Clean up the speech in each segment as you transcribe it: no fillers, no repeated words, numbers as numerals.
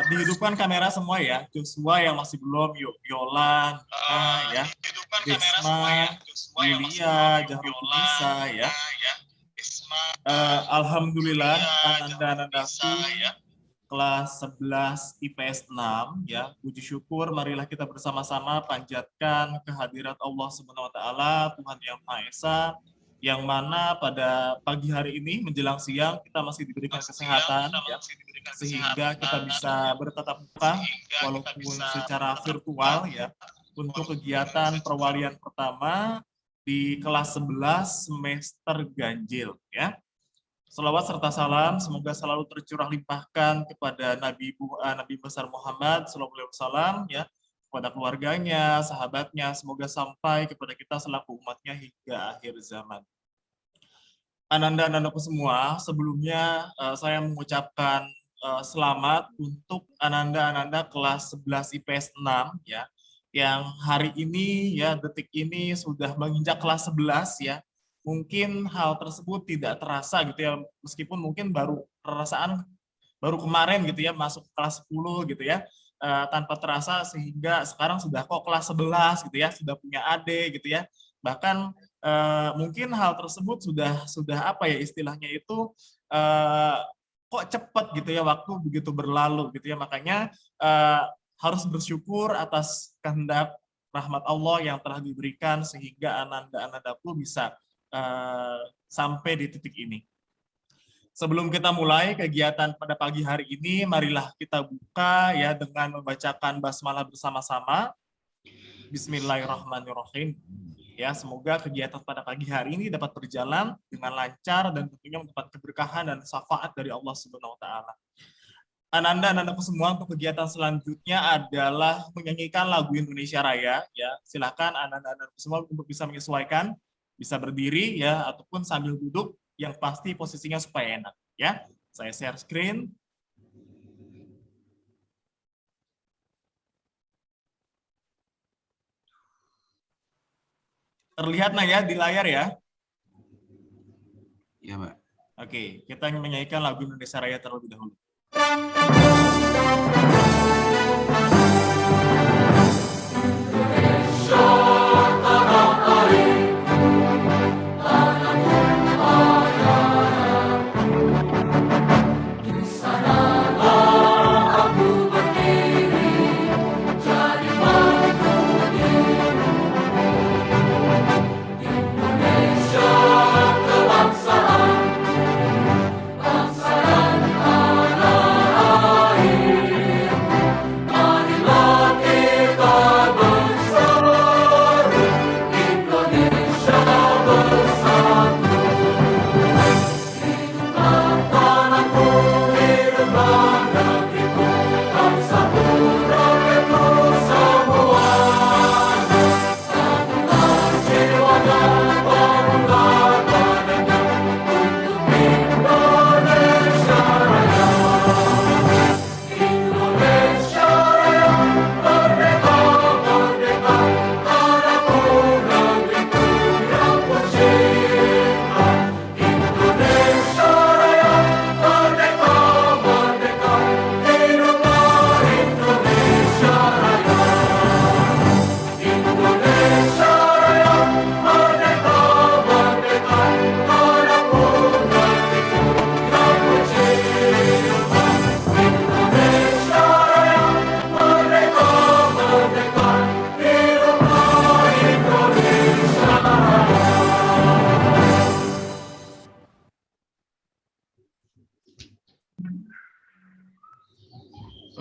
Dihidupkan kamera semua ya, Joshua yang masih belum, Yolan, ya, Desma, Yulia, Jahrudinisa ya. Alhamdulillah, ananda-anandaku kelas 11 IPS 6 ya. Puji syukur marilah kita bersama-sama panjatkan kehadirat Allah Subhanahu wa taala, Tuhan yang Maha Esa, yang mana pada pagi hari ini menjelang siang kita masih diberikan kesehatan ya, sehingga kita bisa bertatap muka walaupun secara virtual ya untuk kegiatan perwalian pertama di kelas 11 semester ganjil ya. Salawat serta salam semoga selalu tercurah limpahkan kepada Nabi besar Muhammad SAW ya, kepada keluarganya, sahabatnya, semoga sampai kepada kita selaku umatnya hingga akhir zaman. Ananda-anandaku semua, sebelumnya saya mengucapkan selamat untuk ananda-ananda kelas 11 IPS 6 ya, yang hari ini ya, detik ini sudah menginjak kelas 11 ya. Mungkin hal tersebut tidak terasa gitu ya, meskipun mungkin baru perasaan baru kemarin gitu ya masuk kelas 10 gitu ya, tanpa terasa sehingga sekarang sudah kok kelas 11 gitu ya, sudah punya adik gitu ya. Bahkan mungkin hal tersebut sudah apa ya istilahnya itu, kok cepat gitu ya waktu begitu berlalu gitu ya. Makanya harus bersyukur atas kehendak rahmat Allah yang telah diberikan sehingga ananda-anandaku bisa sampai di titik ini. Sebelum kita mulai kegiatan pada pagi hari ini, marilah kita buka ya dengan membacakan basmalah bersama-sama. Bismillahirrahmanirrahim. Ya, semoga kegiatan pada pagi hari ini dapat berjalan dengan lancar dan tentunya mendapat keberkahan dan syafaat dari Allah Subhanahu wa taala. Ananda-anandaku semua, untuk kegiatan selanjutnya adalah menyanyikan lagu Indonesia Raya ya. Silakan ananda-anandaku semua untuk bisa menyesuaikan, bisa berdiri ya ataupun sambil duduk, yang pasti posisinya supaya enak ya. Saya share screen. Terlihat nah ya di layar ya? Ya, Pak. Oke, kita menyanyikan lagu Indonesia Raya terlebih dahulu.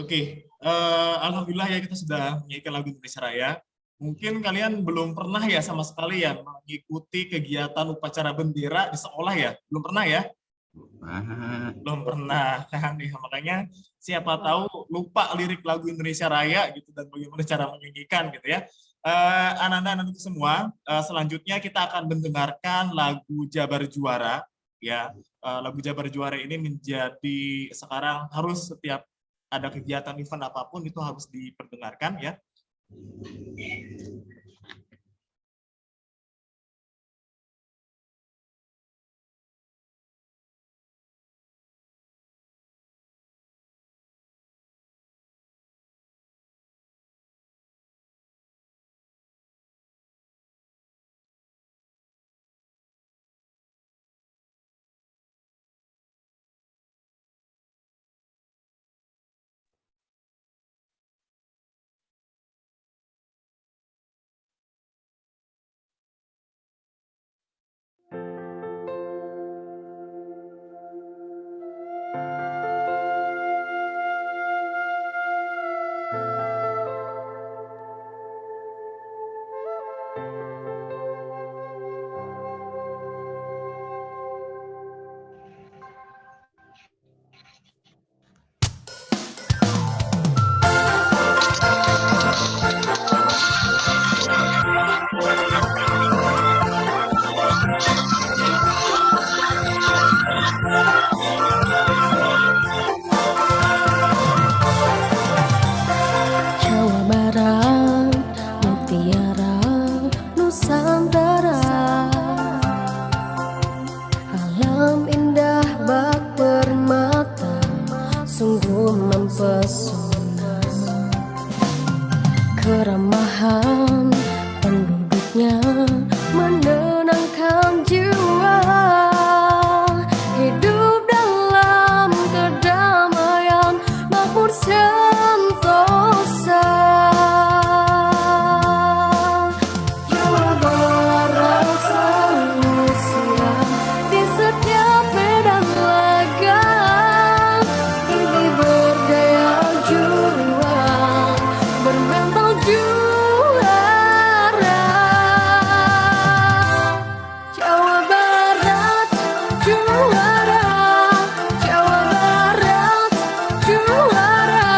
Oke, alhamdulillah ya kita sudah menyanyikan lagu Indonesia Raya. Mungkin kalian belum pernah ya sama sekali ya mengikuti kegiatan upacara bendera di sekolah ya? Belum pernah ya? Belum pernah kan ya, makanya siapa tahu lupa lirik lagu Indonesia Raya gitu dan bagaimana cara menyanyikan gitu ya. Anak-anak itu semua, selanjutnya kita akan mendengarkan lagu Jabar Juara ya. Lagu Jabar Juara ini menjadi sekarang harus setiap ada kegiatan event apapun itu harus diperdengarkan ya. mempesona. Keramahan penduduknya menenangkan jiwa. Hidup dalam kedamaian makmur sentosa. Jawa Barat selalu siap di setiap medan laga. Ini berdaya juang bermental juara. Jawa Barat juara, Jawa Barat juara,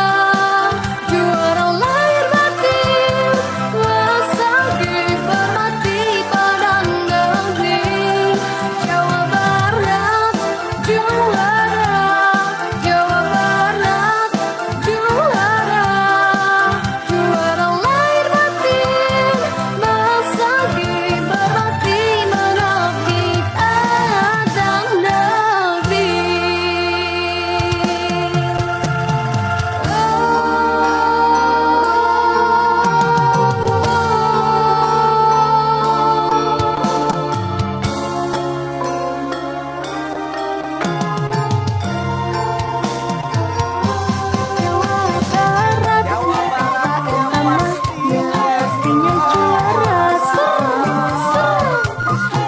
juara lahir batin, wasagi berbakti pada negeri. Jawa Barat juara, Jawa Barat juara, juara lahir batin, wasagi berbakti mengabdi pada negeri.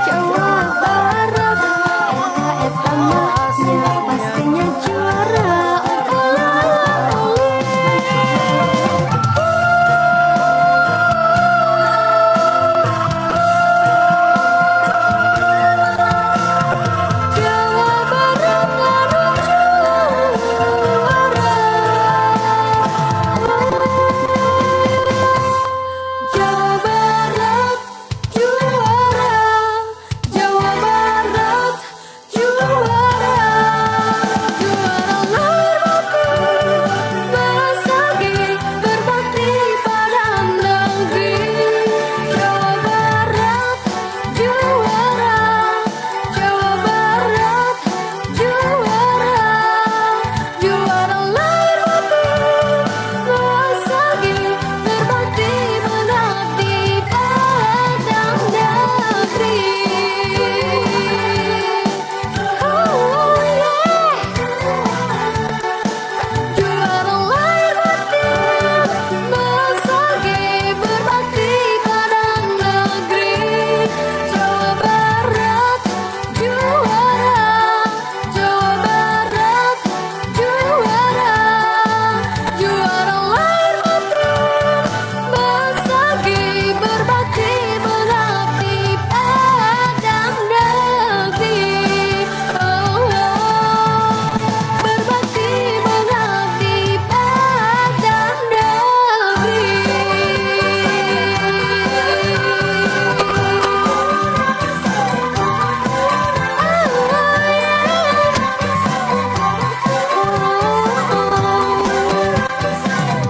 Jawa Barat pastinya juara. Jawa Barat pastinya juara. Jawa Barat lalu juara. Jawa Barat juara, Jawa Barat juara, juara lahir batin, wasagi berbakti pada negeri. Jawa Barat juara, Jawa Barat juara, juara lahir batin, wasagi berbakti mengabdi pada negeri. Oh yeah. Juara lahir batin, wasagi berbakti pada negeri. Jawa Barat juara, Jawa Barat juara, juara lahir batin, wasagi berbakti mengabdi pada negeri. Oh, berbakti mengabdi pada negeri.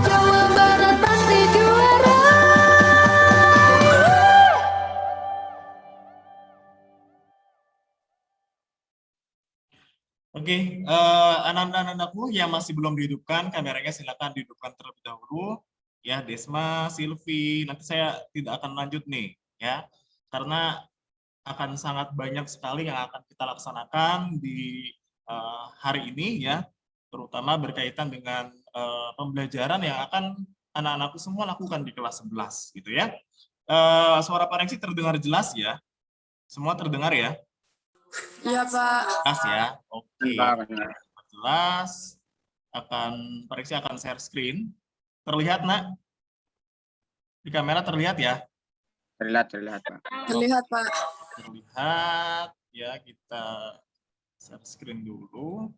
Jawa Barat pasti juara. Oke, Ananda-anandaku yang masih belum dihidupkan, kameranya silakan dihidupkan terlebih dahulu. Ya, Desma, Silvi, nanti saya tidak akan lanjut nih, ya, karena akan sangat banyak sekali yang akan kita laksanakan di hari ini, ya, terutama berkaitan dengan pembelajaran yang akan anak-anakku semua lakukan di kelas 11, gitu ya. Suara Pak Rengsi terdengar jelas ya? Semua terdengar ya? Iya, Pak. Jelas ya? Oke. Benar. Jelas. Pak Rengsi akan share screen. Terlihat, Nak? Di kamera terlihat ya? Terlihat, Pak. Terlihat, Pak. Terlihat. Ya, kita share screen dulu.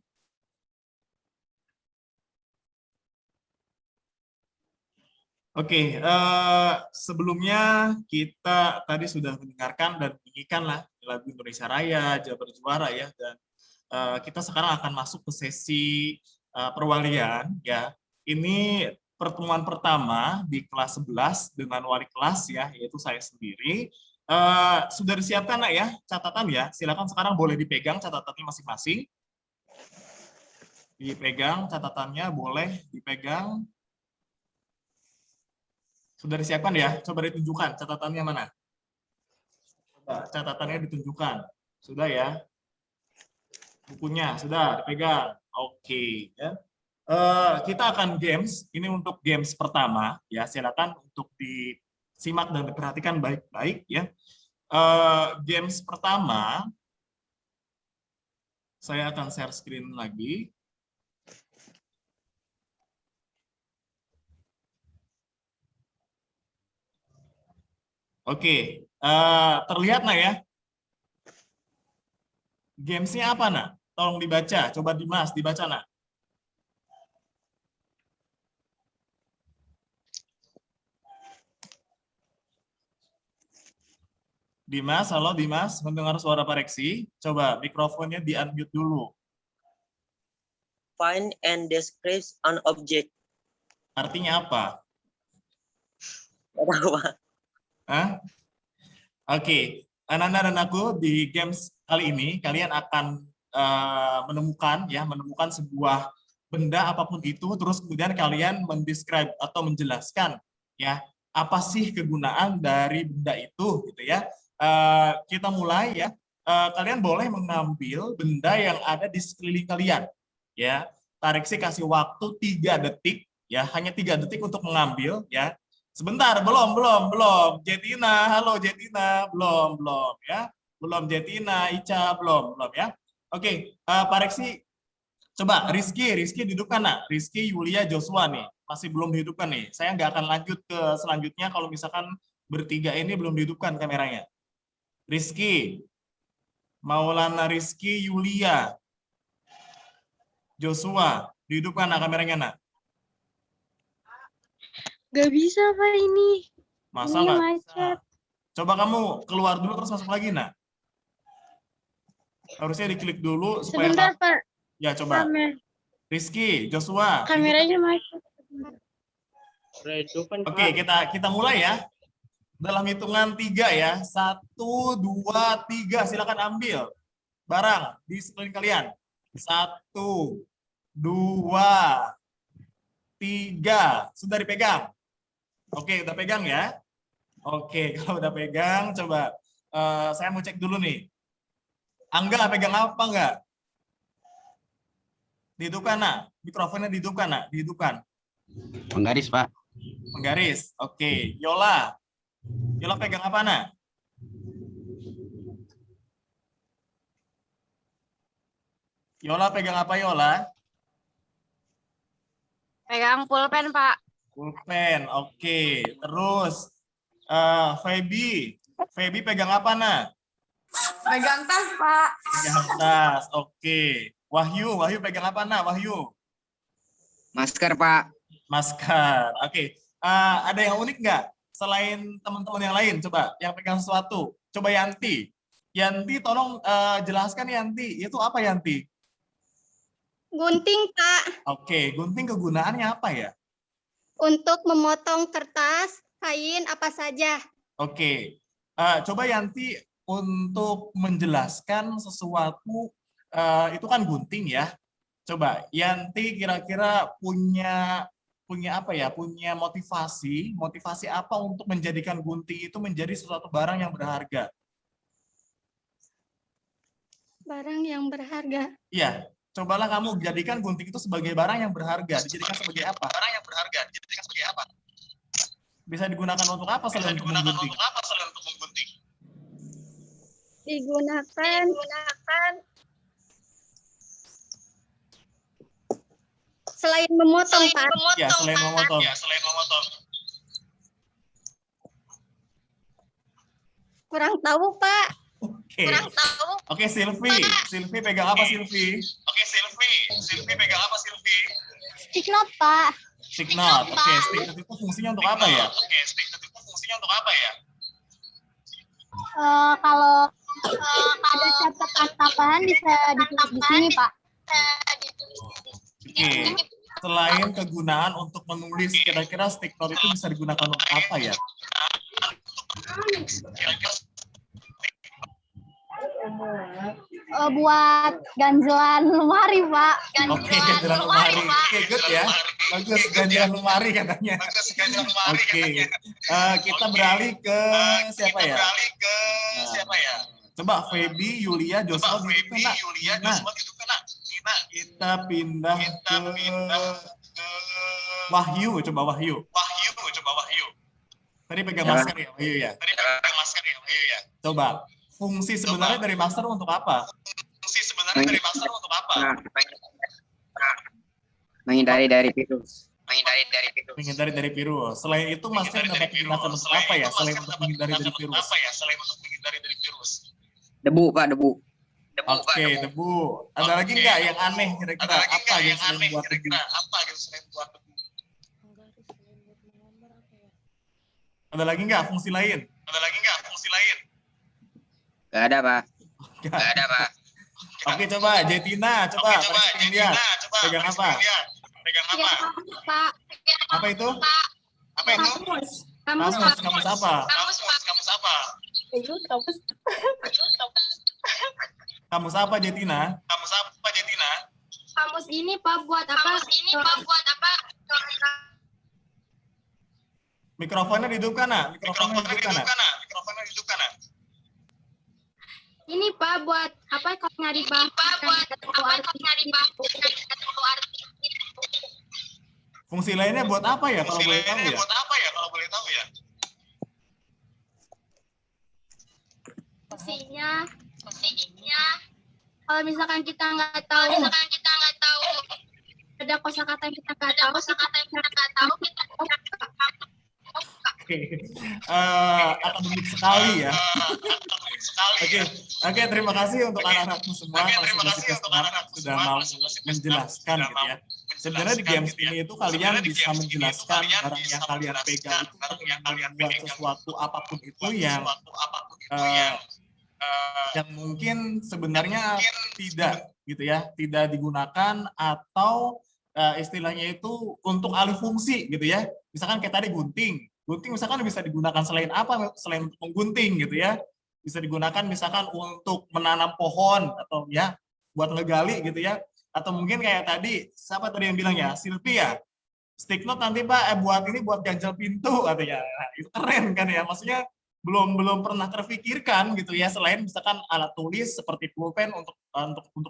Oke, sebelumnya kita tadi sudah mendengarkan dan menyanyikan lah lagu Indonesia Raya, Jabar Juara ya, dan kita sekarang akan masuk ke sesi perwalian ya. Ini pertemuan pertama di kelas 11 dengan wali kelas ya, yaitu saya sendiri. Sudah disiapkan Nak ya catatan ya, silakan sekarang boleh dipegang catatannya masing-masing. Dipegang catatannya, boleh dipegang. Sudah disiapkan ya? Coba ditunjukkan catatannya mana? Coba catatannya ditunjukkan. Sudah ya? Bukunya sudah dipegang. Oke. Ya. Kita akan games. Ini untuk games pertama. Ya, silakan untuk disimak dan diperhatikan baik-baik. Ya. Games pertama, saya akan share screen lagi. Oke, terlihat nah ya? Gamesnya apa nak? Tolong dibaca. Coba Dimas dibaca nak. Dimas, halo Dimas, mendengar suara Pak Reksi? Coba mikrofonnya di-unmute dulu. Find and describe an object. Artinya apa? Nggak tahu, Pak. Hah? Oke, Ananda dan aku di games kali ini kalian akan menemukan sebuah benda apapun itu, terus kemudian kalian mendescribe atau menjelaskan ya apa sih kegunaan dari benda itu gitu ya. Kita mulai ya. Kalian boleh mengambil benda yang ada di sekeliling kalian ya. Tarik sih kasih waktu 3 detik ya, hanya 3 detik untuk mengambil ya. Sebentar, belum. Jetina, halo Jetina, belum ya. Belum Jetina, Ica, belum ya. Oke, Pak Reksi, coba Rizky dihidupkan nak. Rizky, Yulia, Joshua nih, masih belum dihidupkan nih. Saya nggak akan lanjut ke selanjutnya kalau misalkan bertiga ini belum dihidupkan kameranya. Rizky, Maulana Rizky, Yulia, Joshua, dihidupkan nak kameranya nak. Gak bisa Pak ini. Masa Ini nggak macet. bisa? Coba kamu keluar dulu terus masuk lagi nak. Harusnya diklik dulu supaya Sebentar Pak. ya coba. Rizky, Joshua. Kameranya macet. Oke, kita mulai ya. Dalam hitungan 3 ya. 1, 2, 3. Silakan ambil barang di sekeliling kalian. 1, 2, 3. Sudah dipegang? Oke, udah pegang ya. Oke, kalau udah pegang, coba saya mau cek dulu nih. Angga pegang apa enggak? Dihidupkan nak. Mikrofonnya dihidupkan nak. Dihidupkan. Penggaris, Pak. Penggaris. Oke. Yola pegang apa nak? Yola pegang apa Yola? Pegang pulpen Pak. Pulpen. Oke. Terus Feby pegang apa nak? Pegang tas, Pak. Pegang tas. Oke. Wahyu pegang apa nak? Wahyu. Masker, Pak. Masker. Oke. Ada yang unik nggak? Selain teman-teman yang lain, coba yang pegang sesuatu. Coba Yanti. Yanti, tolong jelaskan Yanti. Itu apa Yanti? Gunting, Pak, Oke, gunting kegunaannya apa ya? untuk memotong kertas, kain, apa saja. Oke. Coba Yanti untuk menjelaskan sesuatu, itu kan gunting ya. Coba Yanti kira-kira punya apa ya? Punya motivasi apa untuk menjadikan gunting itu menjadi sesuatu barang yang berharga? Barang yang berharga. Iya. Cobalah kamu jadikan gunting itu sebagai barang yang berharga. Dijadikan sebagai apa? Barang yang berharga. Dijadikan sebagai apa? Bisa digunakan untuk apa selain untuk menggunting? Digunakan selain memotong, Pak. Ya, selain memotong. Kurang tahu, Pak. Oke. Oke, Silvi pegang apa Silvi? Stick note, Pak. Stick note. Oke, stick note itu fungsinya untuk apa ya? Kalau ada catatan tambahan bisa ditulis di sini, Pak. Oke. Selain kegunaan untuk menulis, kira-kira stick note itu bisa digunakan untuk apa ya? buat ganjelan lemari, Pak. Oke, ganjelan lemari. Oke, good ya. Bagus, ganjelan lemari katanya. Oke, kita beralih ke siapa ya? Coba Feby, Yulia, Joshua gitu kena. Nah, kita pindah ke Wahyu, coba Wahyu. Tadi pegang masker ya, Wahyu ya? Coba, fungsi sebenarnya dari masker untuk apa? Menghindari dari virus. Menghindari dari virus. Selain itu, masker dapat digunakan untuk apa ya? Selain untuk menghindari dari virus. Debu, Pak, debu. Oke, debu. Ada lagi nggak yang aneh kira-kira? Apa yang selain buat debu? Ada lagi nggak fungsi lain? Gak ada, Pak. Oke, coba Jetina, coba Paris lihat. Pegang apa? Pak. Apa itu? Kamus. Kamus apa? Kamus apa Jetina? Kamus ini Pak buat apa? Mikrofonnya dihidupkan, nak. Ini Pak buat apa? Kalau nyari Fungsi lainnya buat apa ya kalau boleh tahu ya? Fungsinya kalau misalkan kita nggak tahu ada kosakata yang kita nggak tahu kita Oke, akademik sekali ya. Oke, terima kasih untuk anak-anakku semua. Sudah mau menjelaskan gitu ya. Sebenarnya di games ini itu kalian bisa menjelaskan barang yang kalian pegang itu membuat sesuatu apapun itu yang mungkin sebenarnya tidak gitu ya, tidak digunakan atau istilahnya itu untuk alih fungsi gitu ya. Misalkan kayak tadi gunting misalkan bisa digunakan selain apa? Selain untuk menggunting gitu ya. Bisa digunakan misalkan untuk menanam pohon atau ya buat ngegali gitu ya. Atau mungkin kayak tadi siapa tadi yang bilang ya? Sylvia. Stick note nanti Pak buat ganjel pintu katanya. Nah, itu keren kan ya. Maksudnya belum pernah terfikirkan gitu ya, selain misalkan alat tulis seperti pulpen untuk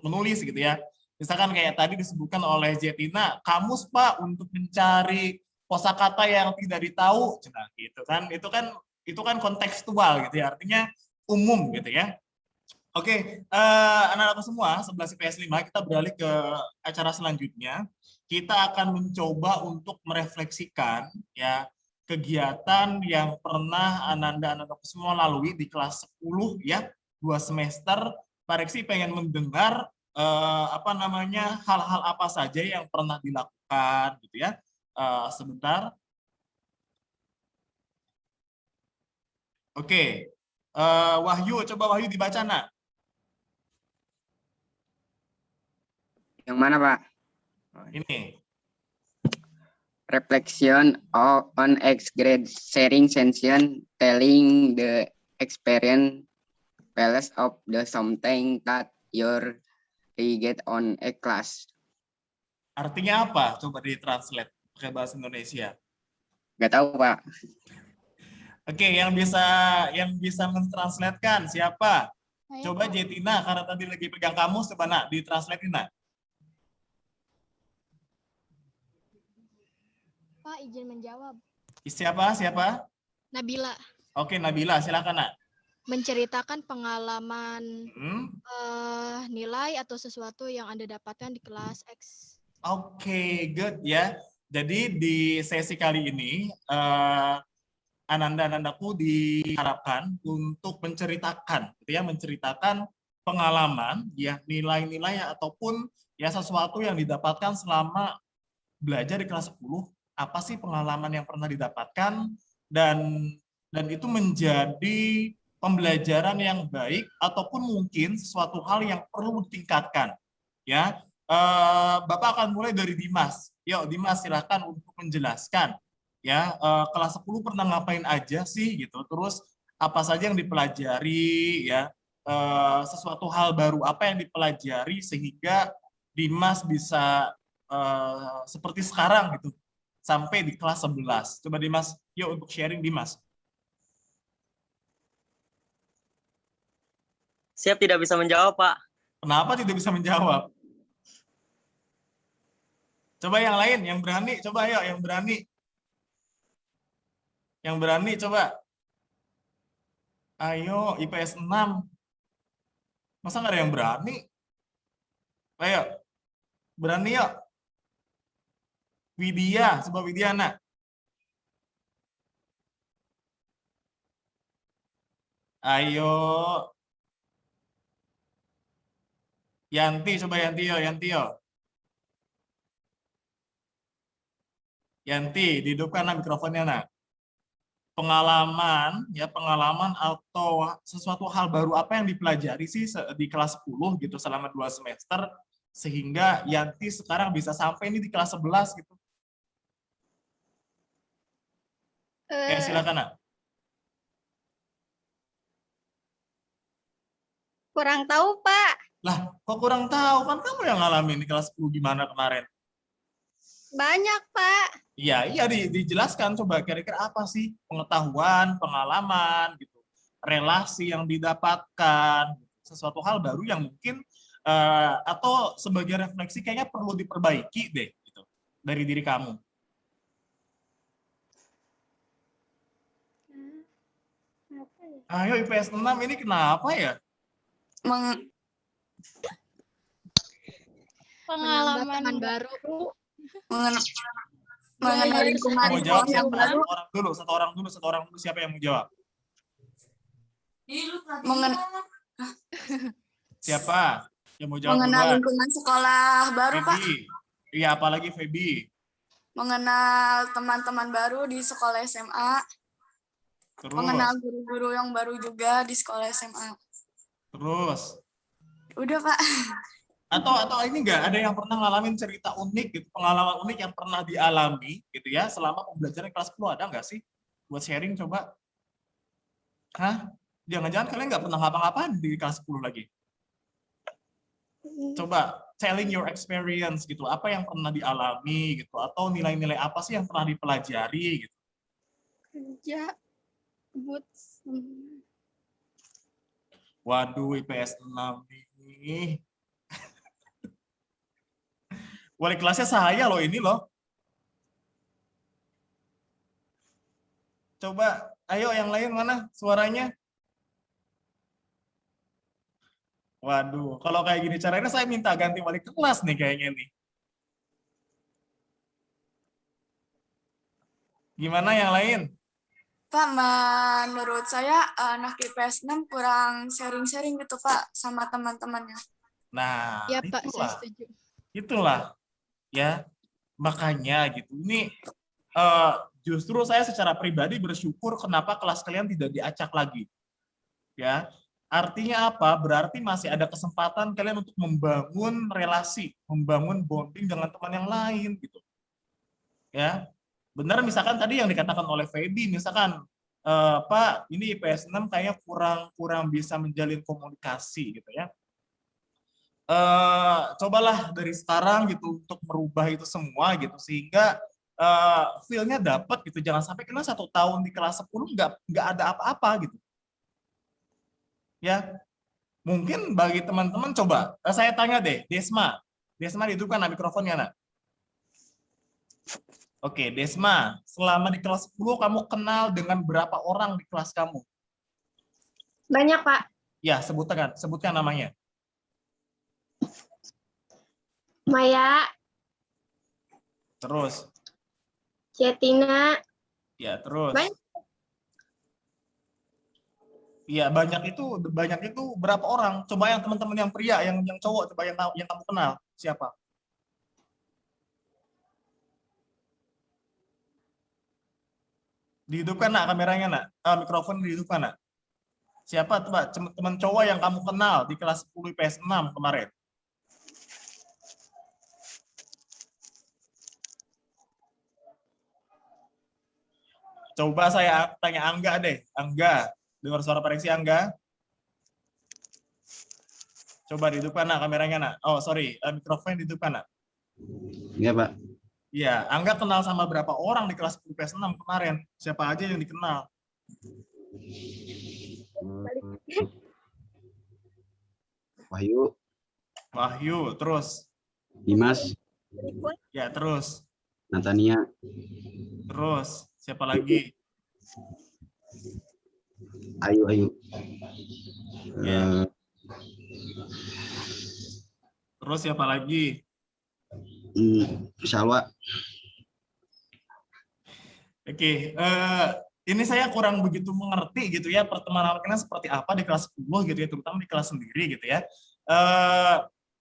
menulis gitu ya. Misalkan kayak tadi disebutkan oleh Jetina, kamus Pak untuk mencari kosakata yang tidak ditahu, nah, gitu kan. Itu kan kontekstual gitu ya, artinya umum gitu ya. Oke, anak-anak semua 11 IPS 5 kita beralih ke acara selanjutnya. Kita akan mencoba untuk merefleksikan ya kegiatan yang pernah Ananda semua lalui di kelas 10 ya, 2 semester. Pak Reksi pengen mendengar hal-hal apa saja yang pernah dilakukan gitu ya. Sebentar. Oke. Wahyu, coba Wahyu dibaca, nak. Yang mana, Pak? Ini. Reflection on X grade sharing session telling the experience values of the something that you're get on a class. Artinya apa? Coba ditranslate pakai bahasa Indonesia. Nggak tahu, Pak. Oke, yang bisa mentranslatekan siapa? Coba Jetina, karena tadi lagi pegang kamus, coba nak ditranslate nak. Pak, izin menjawab. Siapa? Nabila. Oke, Nabila, silakan nak. Menceritakan pengalaman nilai atau sesuatu yang Anda dapatkan di kelas X. Oke, good ya. Jadi di sesi kali ini Ananda-anandaku diharapkan untuk menceritakan, gitu ya, menceritakan pengalaman, ya, nilai-nilai ataupun ya sesuatu yang didapatkan selama belajar di kelas 10. Apa sih pengalaman yang pernah didapatkan dan itu menjadi pembelajaran yang baik ataupun mungkin sesuatu hal yang perlu ditingkatkan, ya. Bapak akan mulai dari Dimas. Yuk Dimas, silakan untuk menjelaskan ya, kelas 10 pernah ngapain aja sih gitu, terus apa saja yang dipelajari ya, sesuatu hal baru apa yang dipelajari sehingga Dimas bisa seperti sekarang gitu sampai di kelas 11. Coba Dimas, yuk untuk sharing Dimas. Siap tidak bisa menjawab, Pak. Kenapa tidak bisa menjawab? Coba yang lain, yang berani, coba ayo yang berani. Yang berani coba. Ayo IPS 6. Masa nggak ada yang berani? Ayo, berani yuk. Widya, coba Widyana. Ayo. Yanti, coba Yanti yo, Yanti yo. Yanti, dihidupkan mikrofonnya, nak. Pengalaman, ya pengalaman atau sesuatu hal baru apa yang dipelajari sih di kelas 10 gitu selama 2 semester sehingga Yanti sekarang bisa sampai ini di kelas 11 gitu. Ya, silakan, nak. Kurang tahu, Pak. Lah, kok kurang tahu? Kan kamu yang ngalamin di kelas 10 gimana kemarin? Banyak, Pak. Iya, iya dijelaskan coba kira-kira apa sih pengetahuan, pengalaman gitu, relasi yang didapatkan, sesuatu hal baru yang mungkin atau sebagai refleksi kayaknya perlu diperbaiki deh gitu dari diri kamu. Ayo IPS 6 ini kenapa ya? Menambah teman baru. Mengenal lingkungan Mau jawab yang siapa? baru. Satu orang dulu siapa yang mau jawab? Siapa yang mau jawab Mengenal duluan? lingkungan sekolah baru, Pak. Feby. Iya, apalagi Feby. Mengenal teman-teman baru di sekolah SMA. Terus, Mengenal guru-guru yang baru juga di sekolah SMA. terus. Udah, Pak. Atau ini enggak ada yang pernah ngalamin cerita unik gitu, pengalaman unik yang pernah dialami gitu ya selama pembelajaran kelas 10 ada nggak sih? Buat sharing coba. Hah? Jangan-jangan kalian nggak pernah ngapa-ngapain di kelas 10 lagi? Coba telling your experience gitu, apa yang pernah dialami gitu, atau nilai-nilai apa sih yang pernah dipelajari gitu. Kerja. Boots. Waduh, IPS 6 nih. Wali kelasnya saya loh ini loh. Coba, ayo yang lain mana suaranya? Waduh, kalau kayak gini caranya saya minta ganti wali kelas nih kayaknya nih. Gimana yang lain? Pak, menurut saya anak IPS 6 kurang sharing-sharing gitu, Pak, sama teman-temannya. Nah, Ya, Pak, saya itulah. setuju. Itulah. Ya, makanya gitu. Ini justru saya secara pribadi bersyukur kenapa kelas kalian tidak diacak lagi. Ya, artinya apa? Berarti masih ada kesempatan kalian untuk membangun relasi, membangun bonding dengan teman yang lain gitu. Ya, benar misalkan tadi yang dikatakan oleh Feby, misalkan Pak, ini IPS 6 kayaknya kurang bisa menjalin komunikasi gitu ya. Cobalah dari sekarang gitu untuk merubah itu semua gitu sehingga feel-nya dapat gitu, jangan sampai kena 1 tahun di kelas 10 nggak ada apa-apa gitu ya. Mungkin bagi teman-teman coba saya tanya deh, Desma dihidupkan mikrofonnya, nak. Oke, Desma, selama di kelas 10 kamu kenal dengan berapa orang di kelas kamu? Banyak, Pak. Ya, sebutkan namanya. Maya, Terus, Cetina. ya terus. Banyak. Iya, banyak itu berapa orang? Coba yang teman-teman yang pria, yang cowok, coba yang kamu kenal siapa? Dihidupkan, nak, kameranya, nak. Mikrofon dihidupkan, nak. Siapa coba teman cowok yang kamu kenal di kelas 10 IPS 6 kemarin? Coba saya tanya Angga deh. Angga, dengar suara Pareksi, Angga? Coba dihidupkan nak kameranya nak. Oh sorry, mikrofon dihidupkan nak. Iya, Pak. Iya, Angga kenal sama berapa orang di kelas 10 PS 6 kemarin? Siapa aja yang dikenal? Wahyu, Wahyu, terus? Dimas, Ya, terus? Natania, Terus? Siapa lagi? Ayu. Ya. Terus siapa lagi? Salwa. Oke, ini saya kurang begitu mengerti gitu ya pertemanan kalian seperti apa di kelas 10 gitu ya, terutama di kelas sendiri gitu ya.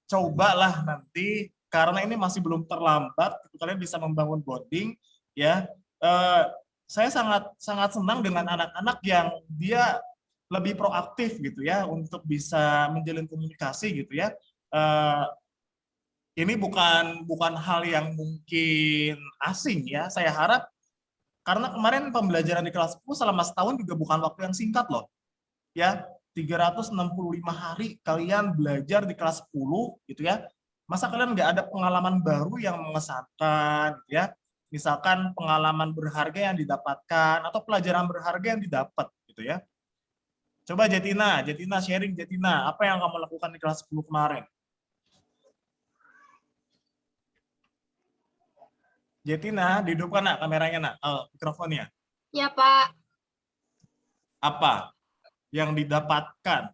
Cobalah nanti karena ini masih belum terlambat, kalian bisa membangun bonding ya. Saya sangat senang dengan anak-anak yang dia lebih proaktif gitu ya untuk bisa menjalin komunikasi gitu ya. Ini bukan hal yang mungkin asing ya. Saya harap karena kemarin pembelajaran di kelas 10 selama setahun juga bukan waktu yang singkat loh. Ya, 365 hari kalian belajar di kelas 10 gitu ya. Masa kalian nggak ada pengalaman baru yang mengesankan gitu ya. Misalkan pengalaman berharga yang didapatkan atau pelajaran berharga yang didapat gitu ya. Coba Jatina sharing Jatina, apa yang kamu lakukan di kelas 10 kemarin? Jatina, dihidupkan nak kameranya nak, mikrofonnya. Ya, Pak. Apa yang didapatkan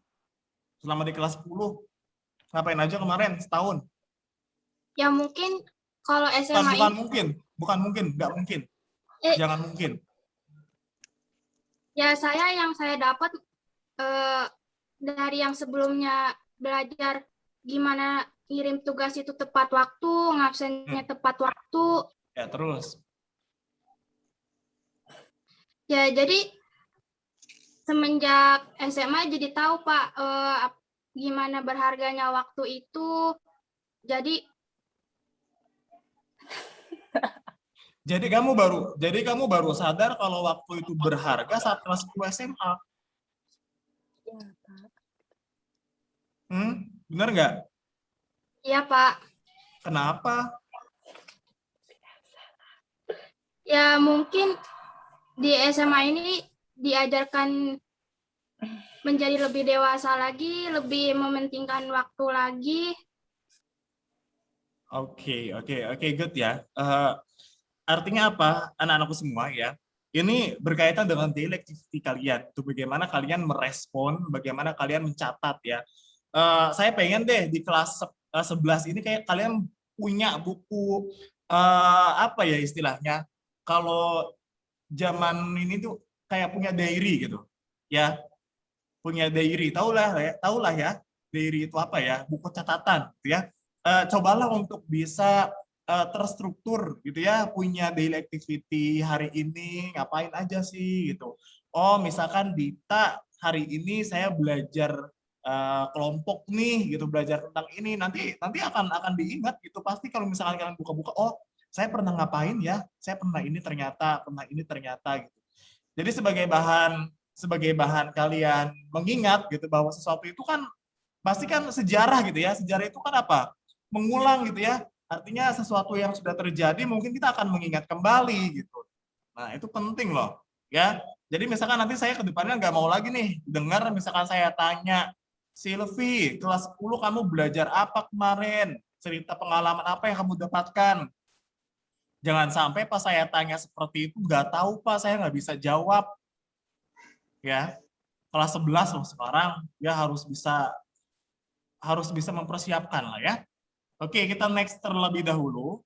selama di kelas 10? Ngapain aja kemarin setahun? Ya mungkin kalau SMA Bukan mungkin, nggak mungkin. Jangan mungkin. ya yang saya dapat dari yang sebelumnya belajar gimana ngirim tugas itu tepat waktu, ngabsennya tepat waktu. Ya, terus? Ya, jadi semenjak SMA jadi tahu Pak gimana berharganya waktu itu. Jadi kamu baru sadar kalau waktu itu berharga saat kelas 10 SMA. Benar nggak? Iya, Pak. Kenapa? Ya, mungkin di SMA ini diajarkan menjadi lebih dewasa lagi, lebih mementingkan waktu lagi. Oke, good ya. Artinya apa, anak-anakku semua ya? Ini berkaitan dengan daily activity kalian. Itu bagaimana kalian merespon, bagaimana kalian mencatat ya. Saya pengen deh di kelas 11 ini kayak kalian punya buku apa ya istilahnya? Kalau zaman ini tuh kayak punya diary gitu, ya, punya diary. Tahulah ya, diary itu apa ya? Buku catatan, gitu ya. Cobalah untuk bisa terstruktur gitu ya, punya daily activity hari ini ngapain aja sih gitu. Oh misalkan Dita hari ini saya belajar kelompok nih gitu, belajar tentang ini, nanti akan diingat gitu pasti kalau misalkan kalian buka-buka, oh saya pernah ngapain ya, saya pernah ini ternyata gitu. Jadi sebagai bahan kalian mengingat gitu bahwa sesuatu itu kan pasti kan sejarah gitu ya. Sejarah itu kan apa? Mengulang gitu ya. Artinya sesuatu yang sudah terjadi mungkin kita akan mengingat kembali gitu. Nah, itu penting loh, ya. Jadi misalkan nanti saya ke depannya nggak mau lagi nih dengar misalkan saya tanya, Silvi, kelas 10 kamu belajar apa kemarin? Cerita pengalaman apa yang kamu dapatkan? Jangan sampai pas saya tanya seperti itu, nggak tahu Pak, saya nggak bisa jawab. Ya, kelas 11 loh sekarang, ya harus bisa mempersiapkan lah ya. Oke, kita next terlebih dahulu.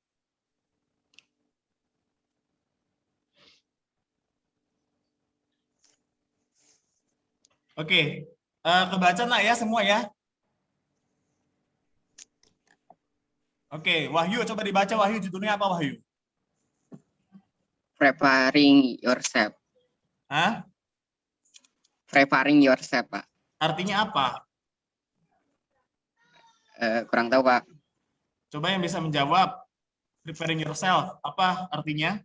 Oke, kebaca nak ya semua ya. Oke, Wahyu coba dibaca Wahyu, judulnya apa Wahyu? Preparing yourself. Hah? Preparing yourself, Pak. Artinya apa? Kurang tahu, Pak. Coba yang bisa menjawab. Preparing yourself, apa artinya?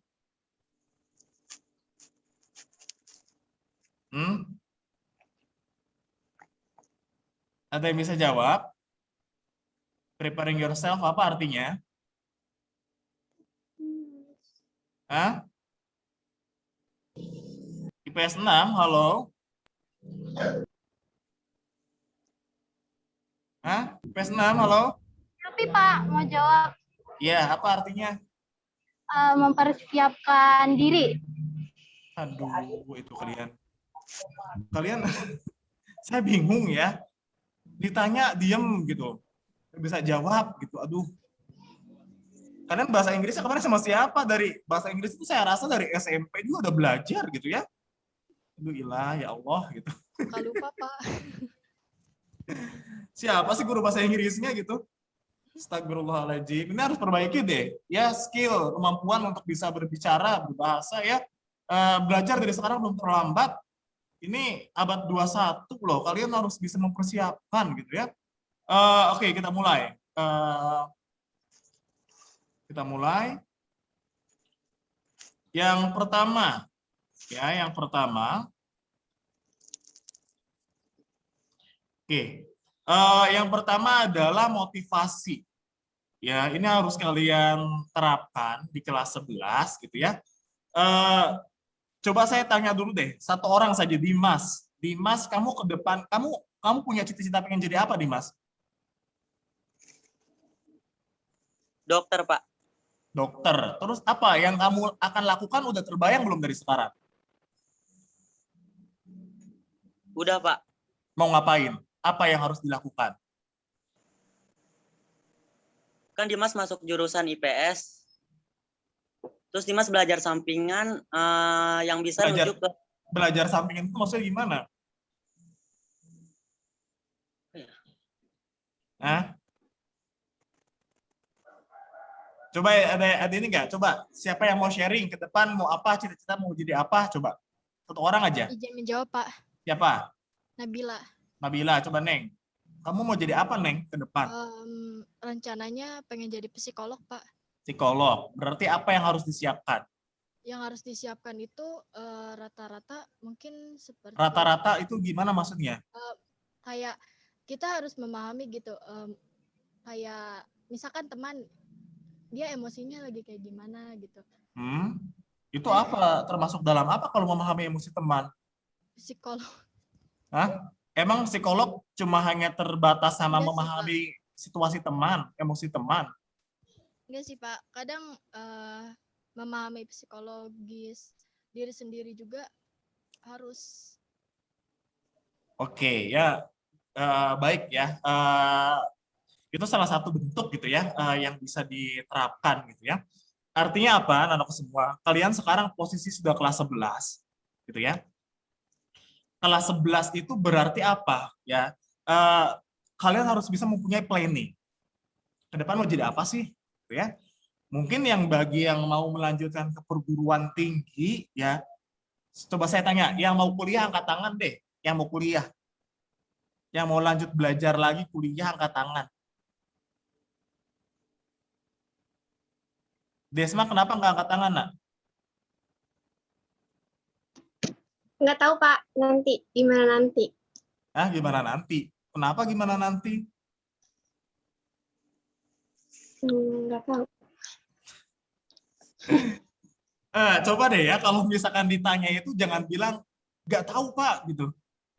Ada yang bisa jawab? Preparing yourself apa artinya? Hah? IPS 6, halo? Hah? IPS 6, halo? Tapi Pak, mau jawab Iya, apa artinya? mempersiapkan diri. Aduh, itu kalian. Kalian, saya bingung ya. Ditanya, diem gitu. Nggak bisa jawab gitu, aduh. Kalian bahasa Inggrisnya kemarin sama siapa? Dari bahasa Inggris itu saya rasa dari SMP juga udah belajar gitu ya. Aduh, ilah, ya Allah gitu. Suka lupa, Pak. Siapa sih guru bahasa Inggrisnya gitu? Astagfirullahaladzim. Ini harus perbaiki deh. Ya, skill, kemampuan untuk bisa berbicara, berbahasa ya. Belajar dari sekarang belum terlambat. Ini abad 21 loh. Kalian harus bisa mempersiapkan gitu ya. Oke, kita mulai. Kita mulai. Yang pertama. Ya, yang pertama. Oke. Yang pertama adalah motivasi. Ya, ini harus kalian terapkan di kelas 11 gitu ya. Coba saya tanya dulu deh, satu orang saja, Dimas. Dimas, kamu ke depan, kamu punya cita-cita pengen jadi apa, Dimas? Dokter, Pak. Dokter. Terus apa yang kamu akan lakukan udah terbayang belum dari sekarang? Udah, Pak. Mau ngapain? Apa yang harus dilakukan? Kan Dimas masuk jurusan IPS. Terus Dimas belajar sampingan yang bisa menuju ke... Belajar sampingan itu maksudnya gimana? Hah? Coba ada ini nggak? Coba siapa yang mau sharing ke depan mau apa, cita-cita mau jadi apa? Coba satu orang aja. Izin menjawab, Pak. Siapa? Nabila. Nabila, coba Neng. Kamu mau jadi apa Neng ke depan? Rencananya pengen jadi psikolog, Pak. Psikolog. Berarti apa yang harus disiapkan? Yang harus disiapkan itu rata-rata mungkin seperti... Rata-rata itu gimana maksudnya? Kayak kita harus memahami gitu. Kayak misalkan teman, dia emosinya lagi kayak gimana gitu. Itu apa? Termasuk dalam apa kalau memahami emosi teman? Psikolog. Hah? Emang psikolog cuma hanya terbatas sama Enggak sih, memahami situasi teman, emosi teman? Enggak sih, Pak. Kadang memahami psikologis diri sendiri juga harus. Oke, ya. Baik ya. Itu salah satu bentuk gitu ya yang bisa diterapkan gitu ya. Artinya apa, anak-anak semua? Kalian sekarang posisi sudah kelas 11 gitu ya. Kelas 11 itu berarti apa ya? Kalian harus bisa mempunyai planning. Ke depan mau jadi apa sih? Gitu ya. Mungkin yang bagi yang mau melanjutkan ke perguruan tinggi ya, coba saya tanya, yang mau kuliah angkat tangan deh, yang mau kuliah. Yang mau lanjut belajar lagi kuliah angkat tangan. Desma kenapa nggak angkat tangan, Nak? Nggak tahu Pak, nanti gimana nanti? Gimana nanti? Kenapa gimana nanti? Nggak tahu. Coba deh ya, kalau misalkan ditanya itu jangan bilang nggak tahu Pak gitu.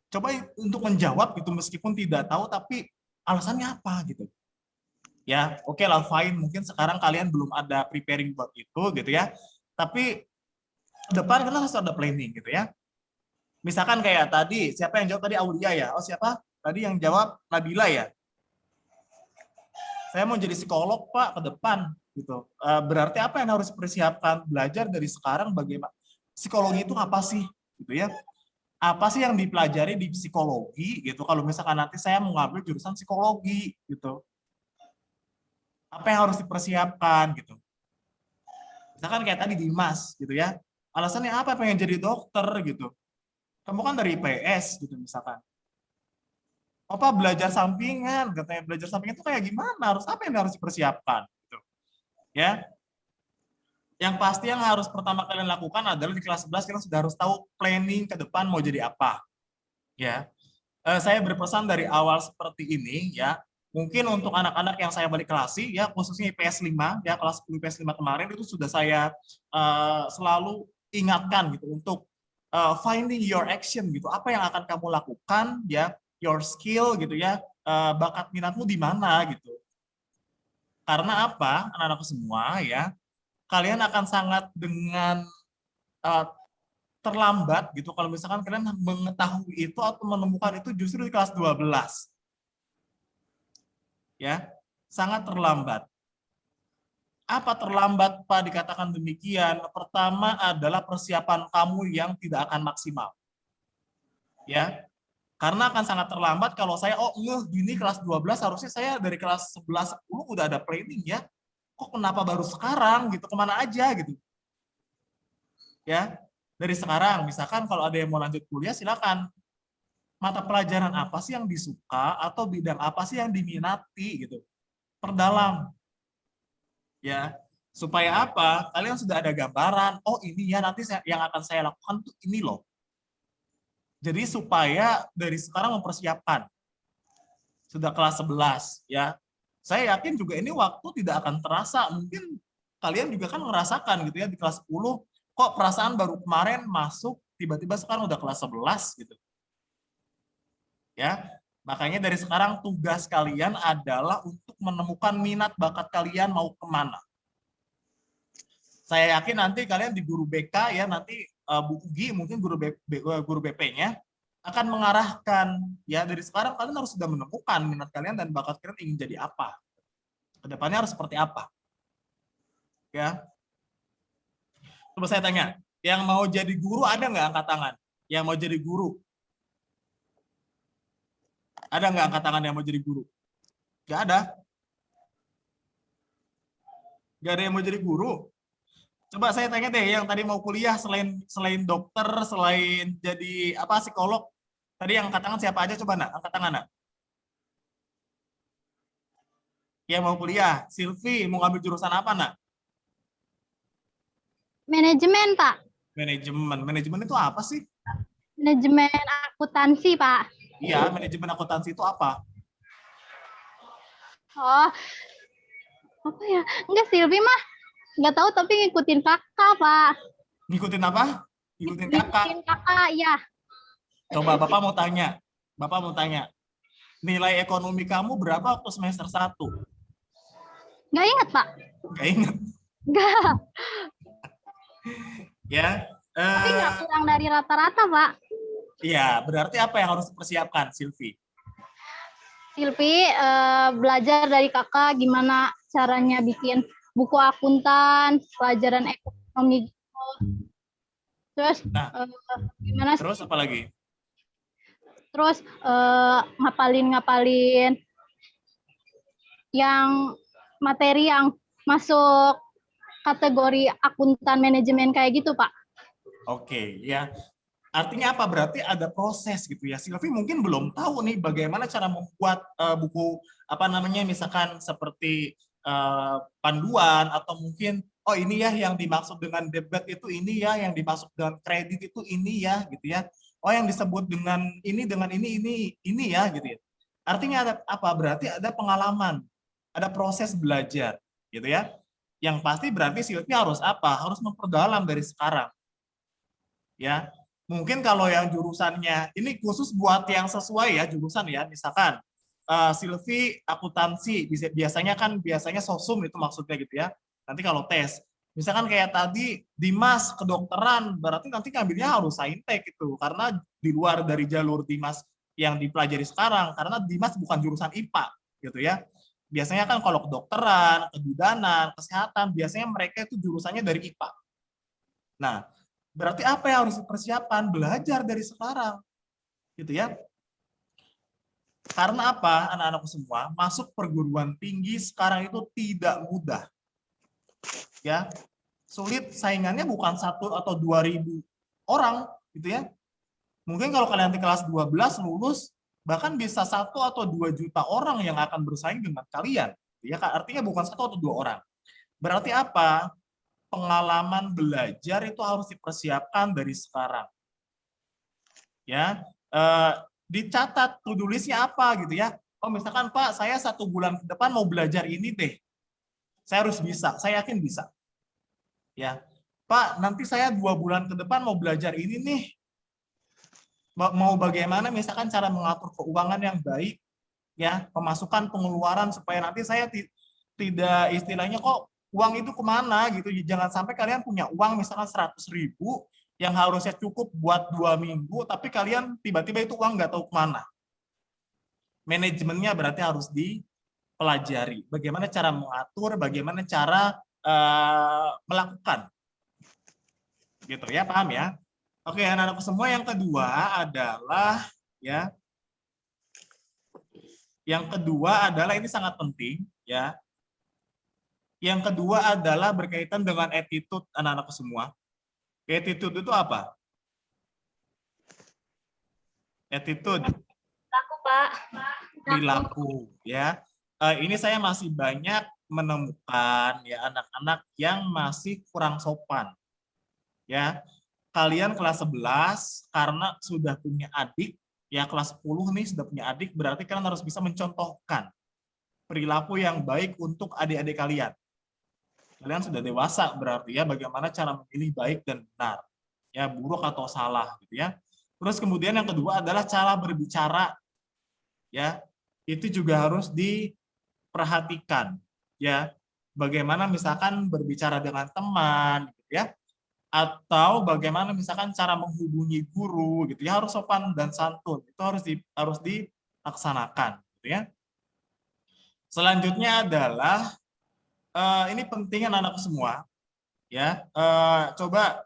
Coba untuk menjawab gitu meskipun tidak tahu tapi alasannya apa gitu. Ya, oke lah fine. Mungkin sekarang kalian belum ada preparing buat itu gitu ya. Tapi depan kan harus ada planning gitu ya. Misalkan kayak tadi, siapa yang jawab tadi? Aulia ya? Oh siapa? Tadi yang jawab Nabila ya? Saya mau jadi psikolog Pak ke depan gitu. Berarti apa yang harus dipersiapkan? Belajar dari sekarang bagaimana psikologi itu apa sih gitu ya? Apa sih yang dipelajari di psikologi gitu? Kalau misalkan nanti saya mau ngambil jurusan psikologi gitu. Apa yang harus dipersiapkan gitu? Misalkan kayak tadi Dimas gitu ya. Alasannya apa pengen jadi dokter gitu? Kamu kan dari IPS gitu misalkan. Apa belajar sampingan, katanya belajar sampingan itu kayak gimana? Apa yang harus dipersiapkan gitu. Ya. Yang pasti yang harus pertama kalian lakukan adalah di kelas 11 kalian sudah harus tahu planning ke depan mau jadi apa. Ya. Saya berpesan dari awal seperti ini ya. Mungkin untuk anak-anak yang saya balik kelasi, ya khususnya IPS 5, ya kelas 10 IPS 5 kemarin itu sudah saya selalu ingatkan gitu untuk finding your action gitu. Apa yang akan kamu lakukan, ya, your skill gitu ya, bakat minatmu di mana gitu. Karena apa, anak-anak semua ya, kalian akan sangat dengan terlambat gitu kalau misalkan kalian mengetahui itu atau menemukan itu justru di kelas 12. Ya, sangat terlambat. Apa terlambat, Pak, dikatakan demikian? Pertama adalah persiapan kamu yang tidak akan maksimal. Ya. Karena akan sangat terlambat kalau saya gini kelas 12 harusnya saya dari kelas 11 10 udah ada planning ya. Kok kenapa baru sekarang gitu? Kemana aja gitu. Ya. Dari sekarang misalkan kalau ada yang mau lanjut kuliah silakan. Mata pelajaran apa sih yang disuka atau bidang apa sih yang diminati gitu. Perdalam. Ya, supaya apa? Kalian sudah ada gambaran, oh ini ya nanti yang akan saya lakukan tuh ini loh. Jadi supaya dari sekarang mempersiapkan. Sudah kelas 11 ya. Saya yakin juga ini waktu tidak akan terasa. Mungkin kalian juga kan merasakan gitu ya di kelas 10 kok perasaan baru kemarin masuk tiba-tiba sekarang udah kelas 11 gitu. Ya, makanya dari sekarang tugas kalian adalah untuk menemukan minat bakat kalian mau kemana. Saya yakin nanti kalian di guru BK ya, nanti Bu Ugi mungkin guru BP-nya akan mengarahkan ya, dari sekarang kalian harus sudah menemukan minat kalian dan bakat kalian ingin jadi apa. Kedepannya harus seperti apa. Ya. Coba saya tanya, yang mau jadi guru ada nggak angkat tangan? Yang mau jadi guru? Ada nggak angkat tangan yang mau jadi guru? Nggak ada. Nggak ada yang mau jadi guru. Coba saya tanya deh, yang tadi mau kuliah selain dokter, selain jadi apa psikolog, tadi yang angkat tangan siapa aja coba nak, angkat tangan nak. Yang mau kuliah, Silvi mau ngambil jurusan apa nak? Manajemen, Pak. Manajemen itu apa sih? Manajemen akuntansi, Pak. Iya, manajemen akuntansi itu apa? Oh, apa ya? Enggak, Silvi mah nggak tahu tapi ngikutin kakak, Pak. Ngikutin apa? Ngikutin kakak. Ngikutin kakak, ya. Coba Bapak mau tanya. Bapak mau tanya. Nilai ekonomi kamu berapa waktu semester 1? Nggak ingat, Pak. Nggak ingat. Nggak. Ya. Tapi nggak kurang dari rata-rata, Pak. Iya, berarti apa yang harus dipersiapkan, Silvi? Silvi belajar dari kakak gimana caranya bikin buku akuntan, pelajaran ekonomi. Terus gimana? Terus apa lagi? Terus ngapalin yang materi yang masuk kategori akuntan manajemen kayak gitu, Pak. Oke, ya. Artinya apa? Berarti ada proses gitu ya. Silvi mungkin belum tahu nih bagaimana cara membuat buku apa namanya, misalkan seperti panduan atau mungkin oh ini ya yang dimaksud dengan debit itu ini ya, yang dimaksud dengan kredit itu ini ya gitu ya. Oh yang disebut dengan ini ya gitu ya. Artinya ada apa? Berarti ada pengalaman, ada proses belajar gitu ya. Yang pasti berarti Silvi harus apa? Harus memperdalam dari sekarang. Ya. Mungkin kalau yang jurusannya, ini khusus buat yang sesuai ya jurusan ya, misalkan Silvi akuntansi, biasanya sosum itu maksudnya gitu ya, nanti kalau tes. Misalkan kayak tadi Dimas kedokteran, berarti nanti ngambilnya harus saintek itu, karena di luar dari jalur Dimas yang dipelajari sekarang, karena Dimas bukan jurusan IPA gitu ya. Biasanya kan kalau kedokteran, kebidanan, kesehatan, biasanya mereka itu jurusannya dari IPA. Nah, berarti apa yang harus dipersiapkan? Belajar dari sekarang. Gitu ya. Karena apa? Anak-anakku semua, masuk perguruan tinggi sekarang itu tidak mudah. Ya. Sulit, saingannya bukan 1 atau 2.000 orang, gitu ya. Mungkin kalau kalian di kelas 12 lulus, bahkan bisa 1 atau 2 juta orang yang akan bersaing dengan kalian. Ya, artinya bukan 1 atau 2 orang. Berarti apa? Pengalaman belajar itu harus dipersiapkan dari sekarang. Ya, dicatat to-do list-nya apa gitu ya. Oh misalkan Pak, saya 1 bulan ke depan mau belajar ini deh. Saya harus bisa, saya yakin bisa. Ya, Pak, nanti saya 2 bulan ke depan mau belajar ini nih. Mau bagaimana misalkan cara mengatur keuangan yang baik, ya, pemasukan pengeluaran supaya nanti saya tidak istilahnya kok uang itu kemana gitu. Jangan sampai kalian punya uang misalkan 100.000 yang harusnya cukup buat 2 minggu, tapi kalian tiba-tiba itu uang nggak tahu kemana. Manajemennya berarti harus dipelajari. Bagaimana cara mengatur, bagaimana cara melakukan. Gitu ya, paham ya? Oke, anak-anakku semua, yang kedua adalah ya. Yang kedua adalah ini sangat penting ya. Yang kedua adalah berkaitan dengan attitude anak-anakku semua. Attitude itu apa? Attitude. Aku, Pak. Perilaku ya. Ini saya masih banyak menemukan ya anak-anak yang masih kurang sopan. Ya. Kalian kelas 11 karena sudah punya adik, ya kelas 10 nih sudah punya adik, berarti kalian harus bisa mencontohkan perilaku yang baik untuk adik-adik kalian. Kalian sudah dewasa berarti ya, bagaimana cara memilih baik dan benar. Ya, buruk atau salah gitu ya. Terus kemudian yang kedua adalah cara berbicara. Ya, itu juga harus diperhatikan ya. Bagaimana misalkan berbicara dengan teman gitu ya. Atau bagaimana misalkan cara menghubungi guru gitu ya, harus sopan dan santun. Itu harus dilaksanakan gitu ya. Selanjutnya adalah ini penting anak-anak semua ya. Coba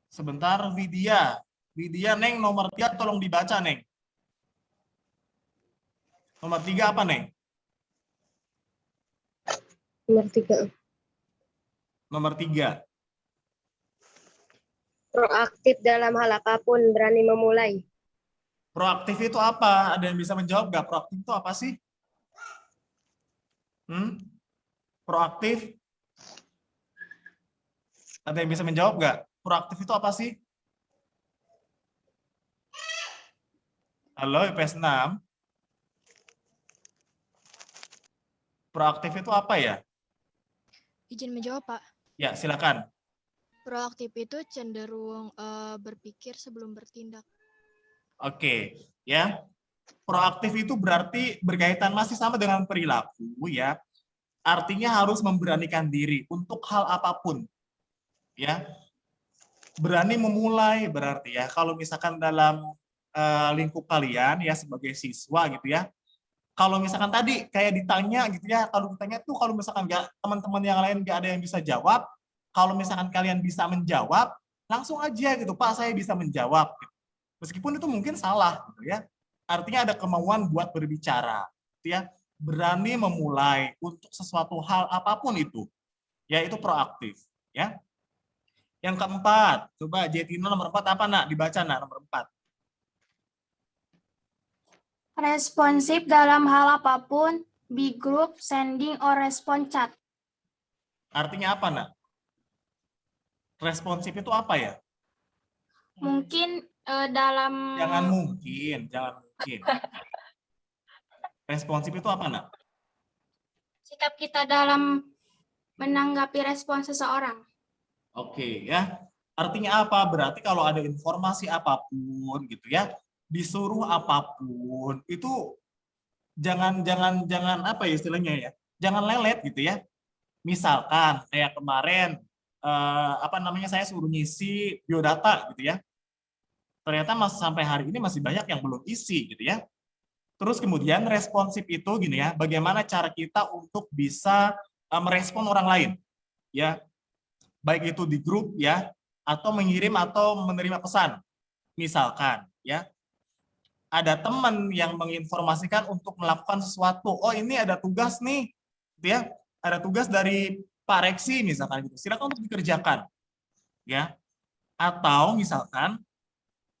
sebentar, Widya Neng, nomor 3 tolong dibaca Neng. Nomor 3 apa Neng? Nomor 3. Nomor 3. Proaktif dalam hal apapun, berani memulai. Proaktif itu apa? Ada yang bisa menjawab nggak? Proaktif itu apa sih? Proaktif? Ada yang bisa menjawab nggak? Proaktif itu apa sih? Halo, IPS 6. Proaktif itu apa ya? Izin menjawab, Pak. Ya, silakan. Proaktif itu cenderung berpikir sebelum bertindak. Oke, ya. Proaktif itu berarti berkaitan masih sama dengan perilaku, ya. Artinya harus memberanikan diri untuk hal apapun, ya. Berani memulai berarti ya. Kalau misalkan dalam lingkup kalian ya sebagai siswa gitu ya. Kalau misalkan tadi kayak ditanya gitu ya, kalau ditanya tuh kalau misalkan teman-teman yang lain nggak ada yang bisa jawab, kalau misalkan kalian bisa menjawab, langsung aja gitu, Pak, saya bisa menjawab. Meskipun itu mungkin salah, gitu ya. Artinya ada kemauan buat berbicara, gitu ya. Berani memulai untuk sesuatu hal apapun itu, yaitu proaktif, ya. Yang keempat, coba Jetina nomor 4 apa nak? Dibaca nak nomor 4. Responsif dalam hal apapun, be group, sending, or respond chat. Artinya apa nak? Responsif itu apa ya? Mungkin dalam... Jangan mungkin. Responsif itu apa nak? sikap kita dalam menanggapi respon seseorang. Oke ya. Artinya apa? Berarti kalau ada informasi apapun gitu ya, disuruh apapun, itu jangan apa ya istilahnya ya? Jangan lelet gitu ya. Misalkan kayak kemarin saya suruh ngisi biodata gitu ya. Ternyata sampai hari ini masih banyak yang belum isi gitu ya. Terus kemudian responsif itu gini ya, bagaimana cara kita untuk bisa merespon orang lain ya. Baik itu di grup ya, atau mengirim atau menerima pesan. Misalkan ya, ada teman yang menginformasikan untuk melakukan sesuatu. Oh, ini ada tugas nih, gitu ya. Ada tugas dari Pak Reksi misalkan gitu. Silakan untuk dikerjakan. Ya. Atau misalkan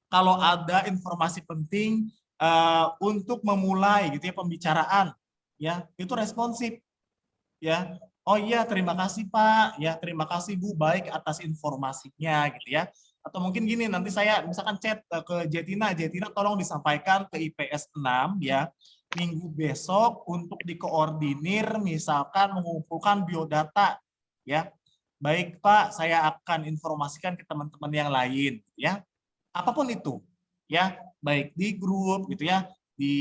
kalau ada informasi penting untuk memulai gitu ya pembicaraan, ya, itu responsif. Ya. Oh iya, terima kasih Pak. Ya, terima kasih Bu, baik atas informasinya gitu ya. Atau mungkin gini, nanti saya misalkan chat ke Jetina, Jetina tolong disampaikan ke IPS 6 ya, minggu besok untuk dikoordinir misalkan mengumpulkan biodata ya. Baik Pak, saya akan informasikan ke teman-teman yang lain ya. Apapun itu ya, baik di grup gitu ya, di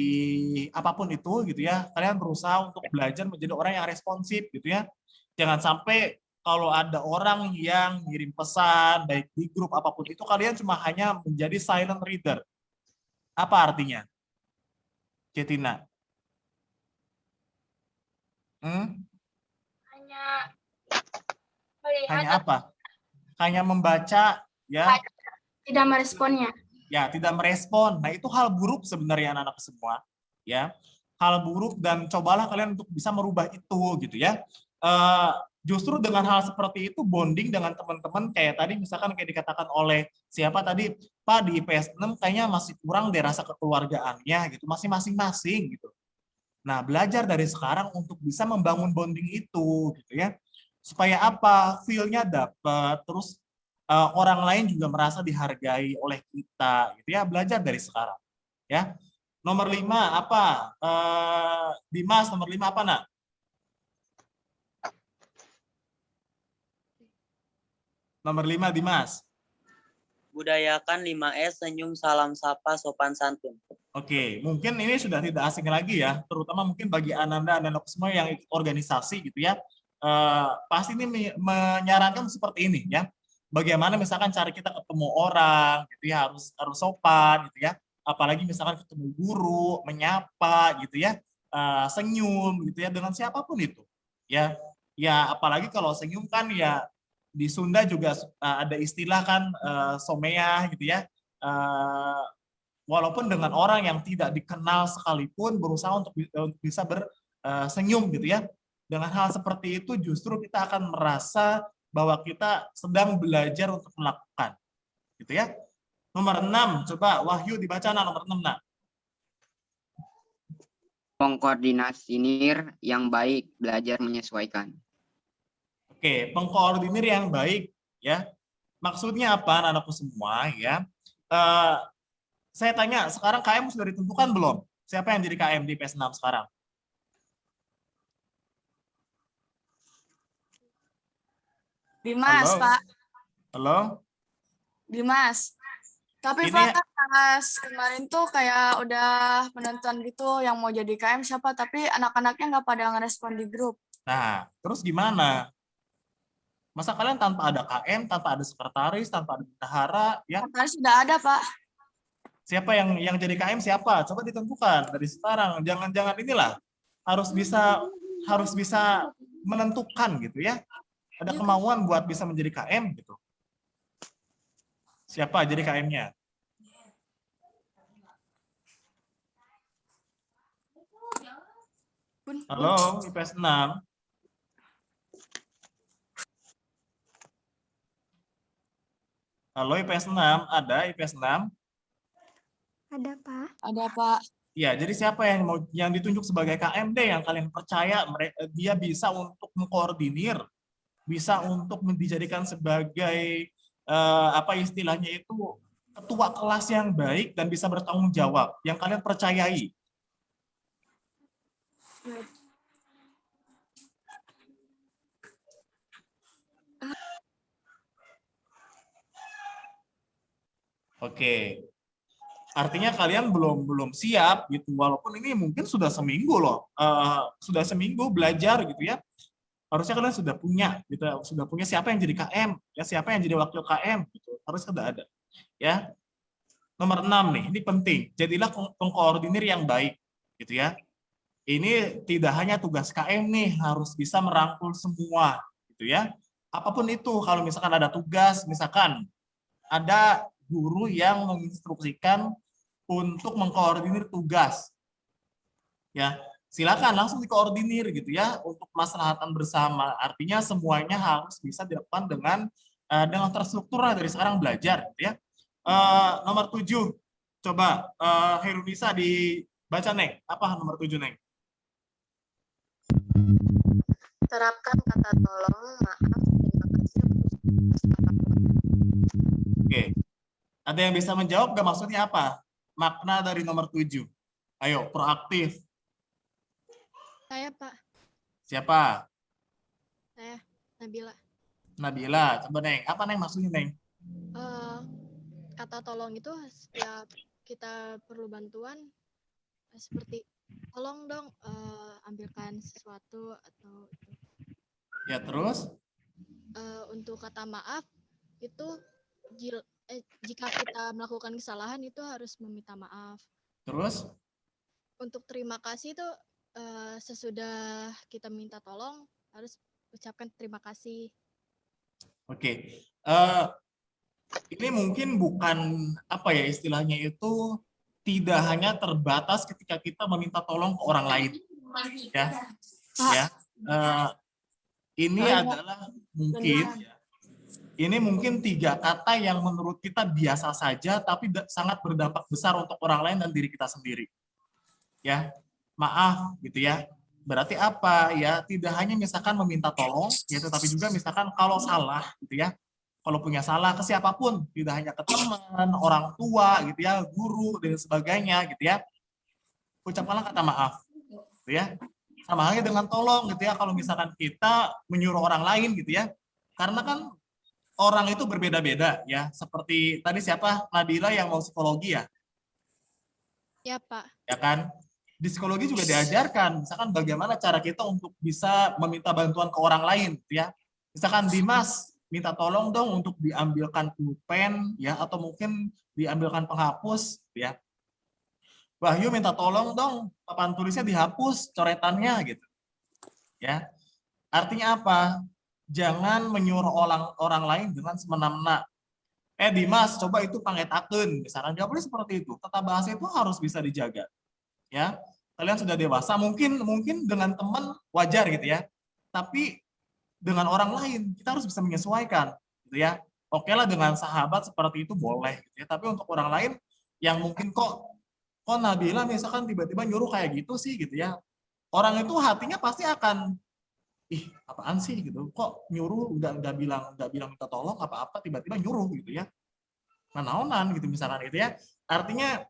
apapun itu gitu ya, kalian berusaha untuk belajar menjadi orang yang responsif gitu ya. Jangan sampai kalau ada orang yang ngirim pesan baik di grup apapun itu, kalian cuma hanya menjadi silent reader. Apa artinya? Cetina. Hanya melihat Hanya apa? Hanya membaca ya. tidak meresponnya. Ya, tidak merespon. Nah, itu hal buruk sebenarnya anak-anak semua, ya. Hal buruk dan cobalah kalian untuk bisa merubah itu gitu ya. Justru dengan hal seperti itu bonding dengan teman-teman kayak tadi misalkan kayak dikatakan oleh siapa tadi, Pak di IPS 6 kayaknya masih kurang deh rasa kekeluargaannya gitu, masih masing-masing gitu. Nah, belajar dari sekarang untuk bisa membangun bonding itu gitu ya. Supaya apa? Feel-nya dapat, terus orang lain juga merasa dihargai oleh kita gitu ya, belajar dari sekarang ya. Nomor 5 apa? Dimas, nomor 5 apa nak? Nomor 5 Dimas. Budayakan 5S, senyum, salam, sapa, sopan santun. Oke, mungkin ini sudah tidak asing lagi ya, terutama mungkin bagi Ananda dan semua yang ikut organisasi gitu ya. Pasti ini menyarankan seperti ini ya. Bagaimana misalkan cara kita ketemu orang gitu ya, harus sopan gitu ya. Apalagi misalkan ketemu guru, menyapa gitu ya, senyum gitu ya dengan siapapun itu. Ya, apalagi kalau senyum kan ya di Sunda juga ada istilah kan somea gitu ya. Walaupun dengan orang yang tidak dikenal sekalipun berusaha untuk bisa bersenyum gitu ya. Dengan hal seperti itu justru kita akan merasa bahwa kita sedang belajar untuk melakukan. Gitu ya. Nomor 6, coba Wahyu dibaca nomor 6 nak. Pengkoordinir yang baik, belajar menyesuaikan. Oke, pengkoordinir yang baik ya. Maksudnya apa anak-anakku semua ya? Saya tanya, sekarang KM sudah ditentukan belum? Siapa yang jadi KM di IPS 6 sekarang? Dimas, Halo? Pak. Halo? Dimas. Tapi Ini- Pak, kan pas kemarin tuh kayak udah penentuan gitu yang mau jadi KM siapa, tapi anak-anaknya nggak pada ngerespon di grup. Nah, terus gimana? Masa kalian tanpa ada KM, tanpa ada sekretaris, tanpa ada bendahara, ya? Sekretaris sudah ada, Pak. Siapa yang jadi KM siapa? Coba ditentukan dari sekarang. Jangan inilah. Harus bisa menentukan gitu ya. Ada kemauan buat bisa menjadi KM gitu. Siapa jadi KM-nya? Halo, IPS 6. Halo IPS 6, ada IPS 6? Ada, Pak. Ada, Pak. Ya, jadi siapa yang ditunjuk sebagai KMD yang kalian percaya dia bisa untuk mengkoordinir, bisa untuk dijadikan sebagai apa istilahnya itu ketua kelas yang baik dan bisa bertanggung jawab, yang kalian percayai. Oke. Artinya kalian belum siap gitu, walaupun ini mungkin sudah seminggu loh, sudah seminggu belajar gitu ya. Harusnya kalian sudah punya gitu, sudah punya siapa yang jadi KM, ya siapa yang jadi wakil KM gitu. Harus sudah ada. Ya. Nomor 6 nih, ini penting. Jadilah pengkoordinir yang baik gitu ya. Ini tidak hanya tugas KM nih, harus bisa merangkul semua gitu ya. Apapun itu, kalau misalkan ada tugas, misalkan ada guru yang menginstruksikan untuk mengkoordinir tugas. Ya, silakan langsung dikoordinir gitu ya untuk kemaslahatan bersama. Artinya semuanya harus bisa dilakukan dengan terstruktur dari sekarang belajar gitu ya. Nomor 7. Coba Herunisa dibaca, Neng. Apa nomor 7, Neng? Terapkan kata tolong, maaf, terima kasih. Oke. Ada yang bisa menjawab gak maksudnya apa? Makna dari nomor 7. Ayo, proaktif. Saya, Pak. Siapa? Saya, Nabila. Nabila. Coba, Neng. Apa, Neng, maksudnya, Neng? Kata tolong itu setiap kita perlu bantuan, seperti tolong dong ambilkan sesuatu atau itu. Ya, terus? Untuk kata maaf itu jika kita melakukan kesalahan itu harus meminta maaf. Terus? Untuk terima kasih itu sesudah kita minta tolong harus ucapkan terima kasih. Oke. Ini mungkin bukan apa ya istilahnya itu tidak hanya terbatas ketika kita meminta tolong ke orang lain. Ya. Ini adalah mungkin 3 kata yang menurut kita biasa saja tapi sangat berdampak besar untuk orang lain dan diri kita sendiri. Ya. Maaf gitu ya. Berarti apa ya? Tidak hanya misalkan meminta tolong ya, tetapi juga misalkan kalau salah gitu ya. Kalau punya salah ke siapapun, tidak hanya ke teman, orang tua gitu ya, guru dan sebagainya gitu ya. Ucapkanlah kata maaf gitu ya. Sama halnya dengan tolong gitu ya, kalau misalkan kita menyuruh orang lain gitu ya. Karena kan orang itu berbeda-beda ya. Seperti tadi siapa? Nabila yang mau psikologi ya? Ya, Pak. Ya kan? Di psikologi juga diajarkan misalkan bagaimana cara kita untuk bisa meminta bantuan ke orang lain gitu ya. Misalkan Dimas minta tolong dong untuk diambilkan pulpen ya atau mungkin diambilkan penghapus ya. Wahyu minta tolong dong papan tulisnya dihapus coretannya gitu. Ya. Artinya apa? Jangan menyuruh orang lain dengan semena-mena. Dimas, coba itu pangetakeun. Misalkan nggak boleh seperti itu. Tata bahasa itu harus bisa dijaga. Ya. Kalian sudah dewasa, mungkin dengan teman wajar gitu ya. Tapi dengan orang lain kita harus bisa menyesuaikan gitu ya. Oke lah dengan sahabat seperti itu boleh gitu ya, tapi untuk orang lain yang mungkin kok Nabila misalkan tiba-tiba nyuruh kayak gitu sih gitu ya, orang itu hatinya pasti akan apaan sih gitu, kok nyuruh nggak bilang minta tolong apa-apa tiba-tiba nyuruh gitu ya, naonan gitu misalkan gitu ya. Artinya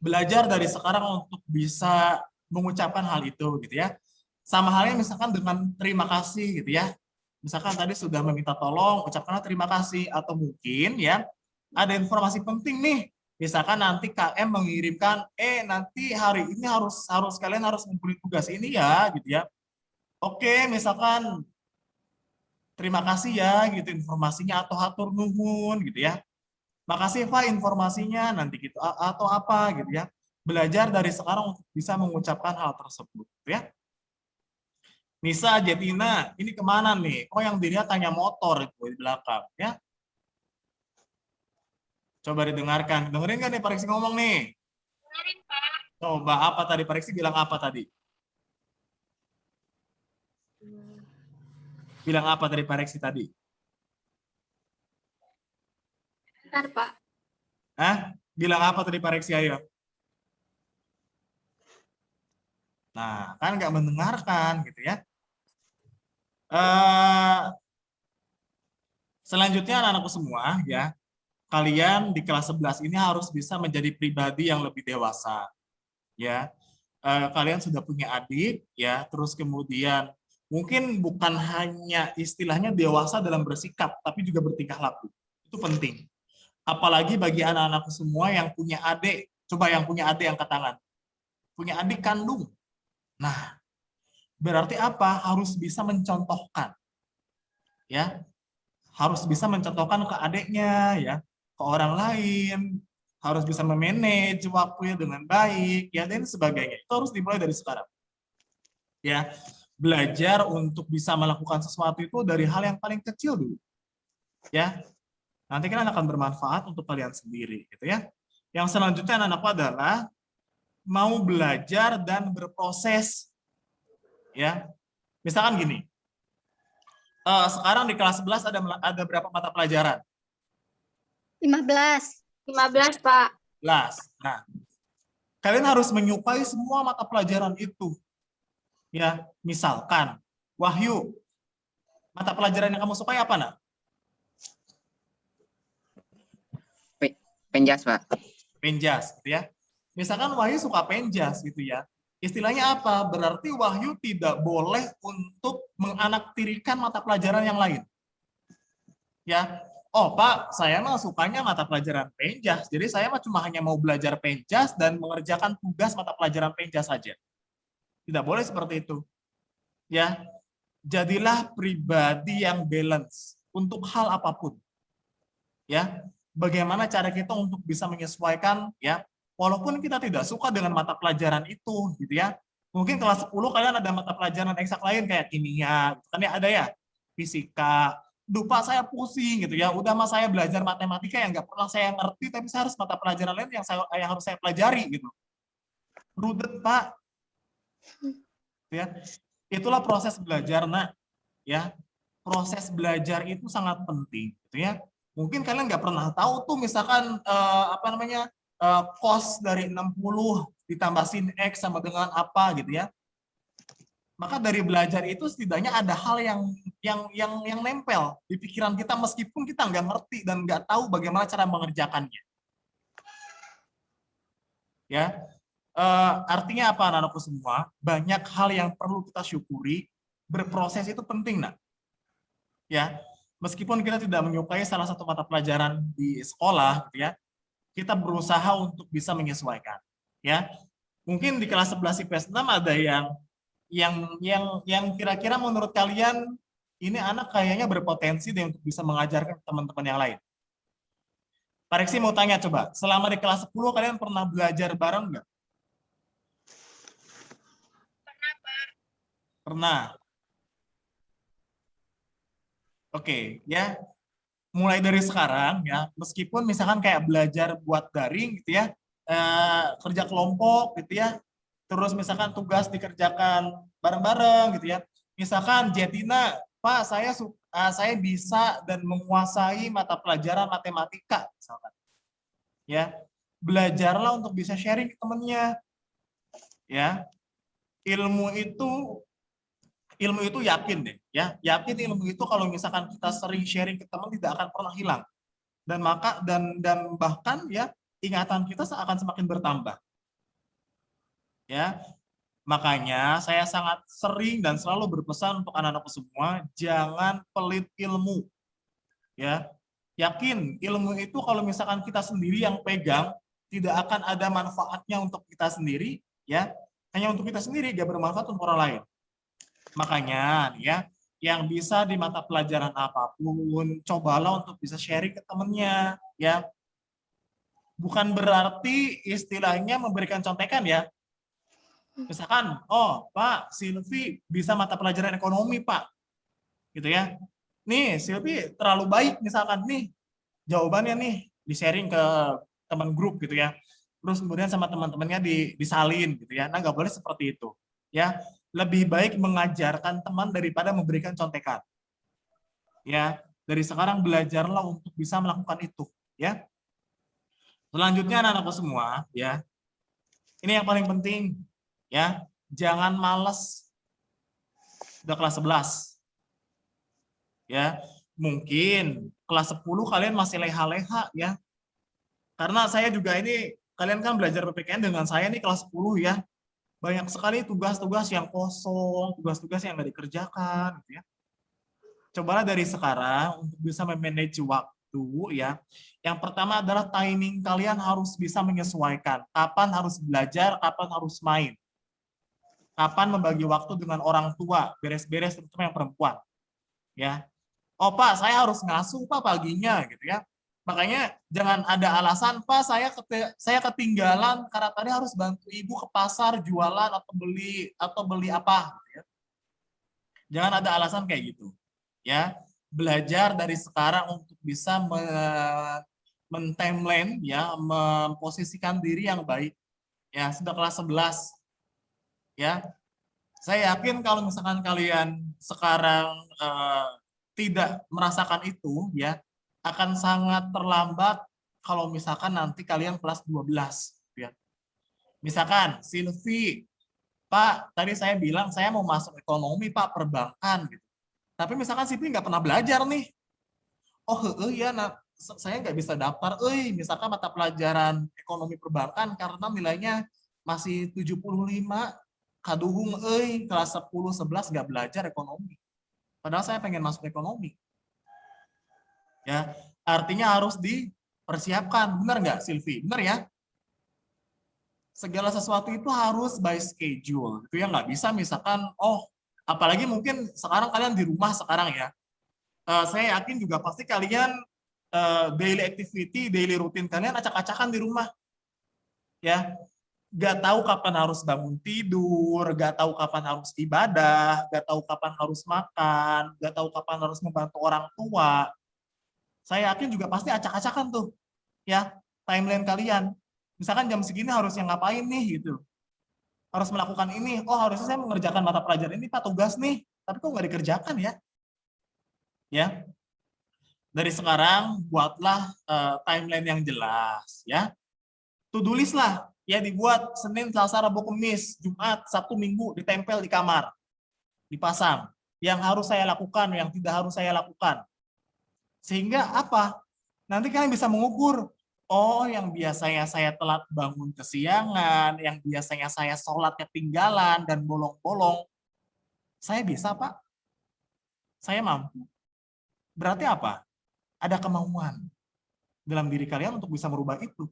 belajar dari sekarang untuk bisa mengucapkan hal itu gitu ya. Sama halnya misalkan dengan terima kasih gitu ya. Misalkan tadi sudah meminta tolong, ucapkanlah terima kasih. Atau mungkin ya, ada informasi penting nih. Misalkan nanti KM mengirimkan, nanti hari ini harus kalian harus ngumpulin tugas ini ya, gitu ya. Oke, misalkan terima kasih ya, gitu informasinya atau hatur nuhun, gitu ya. Makasih Pak informasinya, nanti gitu atau apa, gitu ya. Belajar dari sekarang untuk bisa mengucapkan hal tersebut, gitu ya. Nisa, Jetina, ini kemana nih? Oh yang dilihat tanya motor itu di belakang, ya. Coba didengarkan. Dengerin nggak nih Pak Reksi ngomong nih? Dengerin, Pak. Coba apa tadi Pak Reksi bilang apa tadi? Bilang apa tadi Pak Reksi tadi? Bentar, Pak. Bilang apa tadi Pak Reksi, ayo? Nah, kan nggak mendengarkan gitu ya. Selanjutnya anak-anakku semua ya, kalian di kelas 11 ini harus bisa menjadi pribadi yang lebih dewasa. Ya, kalian sudah punya adik ya, terus kemudian mungkin bukan hanya istilahnya dewasa dalam bersikap, tapi juga bertingkah laku. Itu penting. Apalagi bagi anak-anakku semua yang punya adik, coba yang punya adik angkat tangan. Punya adik kandung. Nah, berarti apa? Harus bisa mencontohkan. Ya, harus bisa mencontohkan ke adiknya ya, ke orang lain, harus bisa memanage waktunya dengan baik ya dan sebagainya. Itu harus dimulai dari sekarang. Ya, belajar untuk bisa melakukan sesuatu itu dari hal yang paling kecil dulu. Ya. Nanti kan akan bermanfaat untuk kalian sendiri gitu ya. Yang selanjutnya anak-anakku adalah mau belajar dan berproses. Ya. Misalkan gini. Sekarang di kelas 11 ada berapa mata pelajaran? 15. 15, Pak. 11. Nah, kalian harus menyukai semua mata pelajaran itu. Ya, misalkan, Wahyu, mata pelajaran yang kamu sukai apa, nak? Penjas, Pak. Penjas, gitu ya. Misalkan Wahyu suka penjas, gitu ya. Istilahnya apa? Berarti Wahyu tidak boleh untuk menganaktirikan mata pelajaran yang lain. Ya, oh Pak, saya mah sukanya mata pelajaran penjas, jadi saya mah cuma hanya mau belajar penjas dan mengerjakan tugas mata pelajaran penjas saja. Tidak boleh seperti itu. Ya, jadilah pribadi yang balance untuk hal apapun. Ya, bagaimana cara kita untuk bisa menyesuaikan, ya, walaupun kita tidak suka dengan mata pelajaran itu, gitu ya. Mungkin kelas 10 kalian ada mata pelajaran eksak lain kayak kimia, kan ya ada ya, fisika. Duh Pak, saya pusing gitu ya. Udah mas saya belajar matematika yang nggak pernah saya ngerti, tapi saya harus mata pelajaran lain yang harus saya pelajari gitu. Rudet Pak. Ya, itulah proses belajar, nak. Ya, proses belajar itu sangat penting, gitu ya. Mungkin kalian nggak pernah tahu tuh, misalkan cos dari 60 ditambah sin X sama dengan apa gitu ya. Maka dari belajar itu setidaknya ada hal yang nempel di pikiran kita meskipun kita nggak ngerti dan nggak tahu bagaimana cara mengerjakannya. Ya, artinya apa anak-anakku semua? Banyak hal yang perlu kita syukuri. Berproses itu penting, nak. Ya, meskipun kita tidak menyukai salah satu mata pelajaran di sekolah, gitu ya, kita berusaha untuk bisa menyesuaikan. Ya, mungkin di kelas 11 IPS 6 ada yang kira-kira menurut kalian ini anak kayaknya berpotensi deh untuk bisa mengajarkan teman-teman yang lain. Pak Reksi mau tanya coba, selama di kelas 10 kalian pernah belajar bareng nggak? Pernah, Pak. Pernah. Oke, ya. Mulai dari sekarang ya, meskipun misalkan kayak belajar buat daring gitu ya, kerja kelompok gitu ya, terus misalkan tugas dikerjakan bareng-bareng gitu ya. Misalkan Jetina, Pak, saya bisa dan menguasai mata pelajaran matematika misalkan. Ya, belajarlah untuk bisa sharing ke temennya. Ya. Ilmu itu yakin deh, ya. Yakin ilmu itu kalau misalkan kita sering sharing ke teman tidak akan pernah hilang. Dan bahkan ya ingatan kita akan semakin bertambah. Ya. Makanya saya sangat sering dan selalu berpesan untuk anak-anakku semua, jangan pelit ilmu. Ya. Yakin ilmu itu kalau misalkan kita sendiri yang pegang, tidak akan ada manfaatnya untuk kita sendiri, ya. Hanya untuk kita sendiri, gak bermanfaat untuk orang lain. Makanya ya, yang bisa di mata pelajaran apapun, cobalah untuk bisa sharing ke temennya, ya. Bukan berarti istilahnya memberikan contekan ya. Misalkan, oh Pak, Silvi bisa mata pelajaran ekonomi Pak, gitu ya. Nih Silvi terlalu baik misalkan nih, jawabannya nih di sharing ke teman grup gitu ya. Terus kemudian sama teman-temannya disalin gitu ya. Nah nggak boleh seperti itu, ya. Lebih baik mengajarkan teman daripada memberikan contekan. Ya, dari sekarang belajarlah untuk bisa melakukan itu, ya. Selanjutnya anak-anakku semua, ya. Ini yang paling penting, ya. Jangan malas. Udah kelas 11. Ya, mungkin kelas 10 kalian masih leha-leha ya. Karena saya juga ini kalian kan belajar PPKN dengan saya nih kelas 10 ya. Banyak sekali tugas-tugas yang kosong, tugas-tugas yang nggak dikerjakan, gitu ya. Cobalah dari sekarang untuk bisa memanage waktu, ya. Yang pertama adalah timing kalian harus bisa menyesuaikan. Kapan harus belajar, kapan harus main. Kapan membagi waktu dengan orang tua, beres-beres terutama yang perempuan. Ya. Oh Pak, saya harus ngasuh Pak paginya, gitu ya. Makanya jangan ada alasan, Pak, saya ketinggalan karena tadi harus bantu ibu ke pasar jualan atau beli apa. Gitu ya. Jangan ada alasan kayak gitu. Ya, belajar dari sekarang untuk bisa men-timeline, ya, memposisikan diri yang baik. Ya, sudah kelas 11. Ya, saya yakin kalau misalkan kalian sekarang tidak merasakan itu, ya, akan sangat terlambat kalau misalkan nanti kalian kelas 12. Ya. Misalkan, Silvi, Pak, tadi saya bilang saya mau masuk ekonomi, Pak, perbankan. Gitu. Tapi misalkan Silvi nggak pernah belajar nih. Oh, ya, nah, saya nggak bisa daftar, misalkan mata pelajaran ekonomi perbankan karena nilainya masih 75, kaduhung, kelas 10, 11 nggak belajar ekonomi. Padahal saya pengen masuk ekonomi. Ya, artinya harus dipersiapkan. Benar nggak, Silvi? Benar ya? Segala sesuatu itu harus by schedule. Itu yang nggak bisa misalkan, apalagi mungkin sekarang kalian di rumah sekarang ya. Saya yakin juga pasti kalian daily activity, daily routine kalian acak-acakan di rumah. Ya, nggak tahu kapan harus bangun tidur, nggak tahu kapan harus ibadah, nggak tahu kapan harus makan, nggak tahu kapan harus membantu orang tua. Saya yakin juga pasti acak-acakan tuh, ya, timeline kalian. Misalkan jam segini harusnya ngapain nih, gitu. Harus melakukan ini, harusnya saya mengerjakan mata pelajaran ini, Pak, tugas nih, tapi kok nggak dikerjakan ya? Ya, dari sekarang buatlah timeline yang jelas, ya. To-do list lah, ya dibuat Senin, Selasa, Rabu, Kamis, Jumat, Sabtu, Minggu, ditempel di kamar, dipasang. Yang harus saya lakukan, yang tidak harus saya lakukan. Sehingga apa? Nanti kalian bisa mengukur, yang biasanya saya telat bangun kesiangan, yang biasanya saya sholat ketinggalan dan bolong-bolong, saya bisa, Pak. Saya mampu. Berarti apa? Ada kemauan dalam diri kalian untuk bisa merubah itu.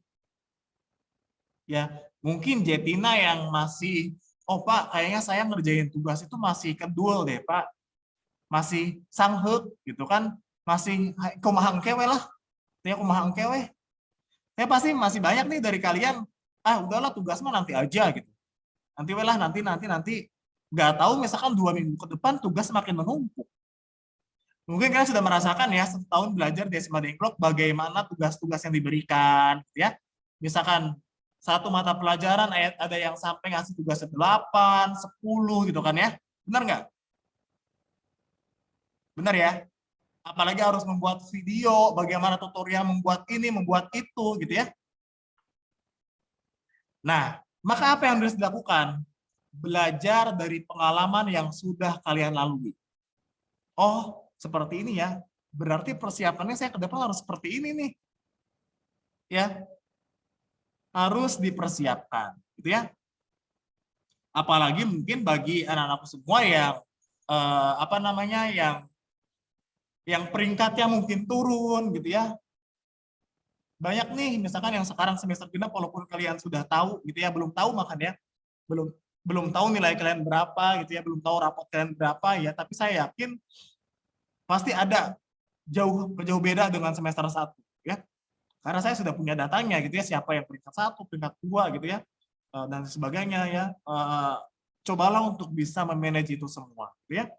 Ya, mungkin Jetina yang masih, Pak, kayaknya saya ngerjain tugas itu masih kedul deh, Pak. Masih sanghek gitu kan, masih kumahang kewe lah. Ya kumahang kewe. Saya pasti masih banyak nih dari kalian, udahlah tugas mah nanti aja gitu. Nanti lah, nanti. Nggak tahu misalkan 2 minggu ke depan tugas makin menumpuk. Mungkin kalian sudah merasakan ya, setahun belajar di SMA Dengklok bagaimana tugas-tugas yang diberikan, gitu ya. Misalkan satu mata pelajaran ada yang sampai ngasih tugasnya 8, 10 gitu kan ya. Benar nggak? Benar ya? Apalagi harus membuat video, bagaimana tutorial membuat ini, membuat itu, gitu ya. Nah, maka apa yang harus dilakukan? Belajar dari pengalaman yang sudah kalian lalui. Seperti ini ya. Berarti persiapannya saya ke depan harus seperti ini nih. Ya. Harus dipersiapkan, gitu ya. Apalagi mungkin bagi anak-anakku semua yang yang peringkatnya mungkin turun, gitu ya. Banyak nih, misalkan yang sekarang semester genap, walaupun kalian sudah tahu, gitu ya, belum tahu makanya, belum tahu nilai kalian berapa, gitu ya, belum tahu rapot kalian berapa, ya, tapi saya yakin pasti ada jauh beda dengan semester 1, ya. Karena saya sudah punya datanya, gitu ya, siapa yang peringkat 1, peringkat 2, gitu ya, dan sebagainya, ya. Cobalah untuk bisa memanage itu semua, gitu ya.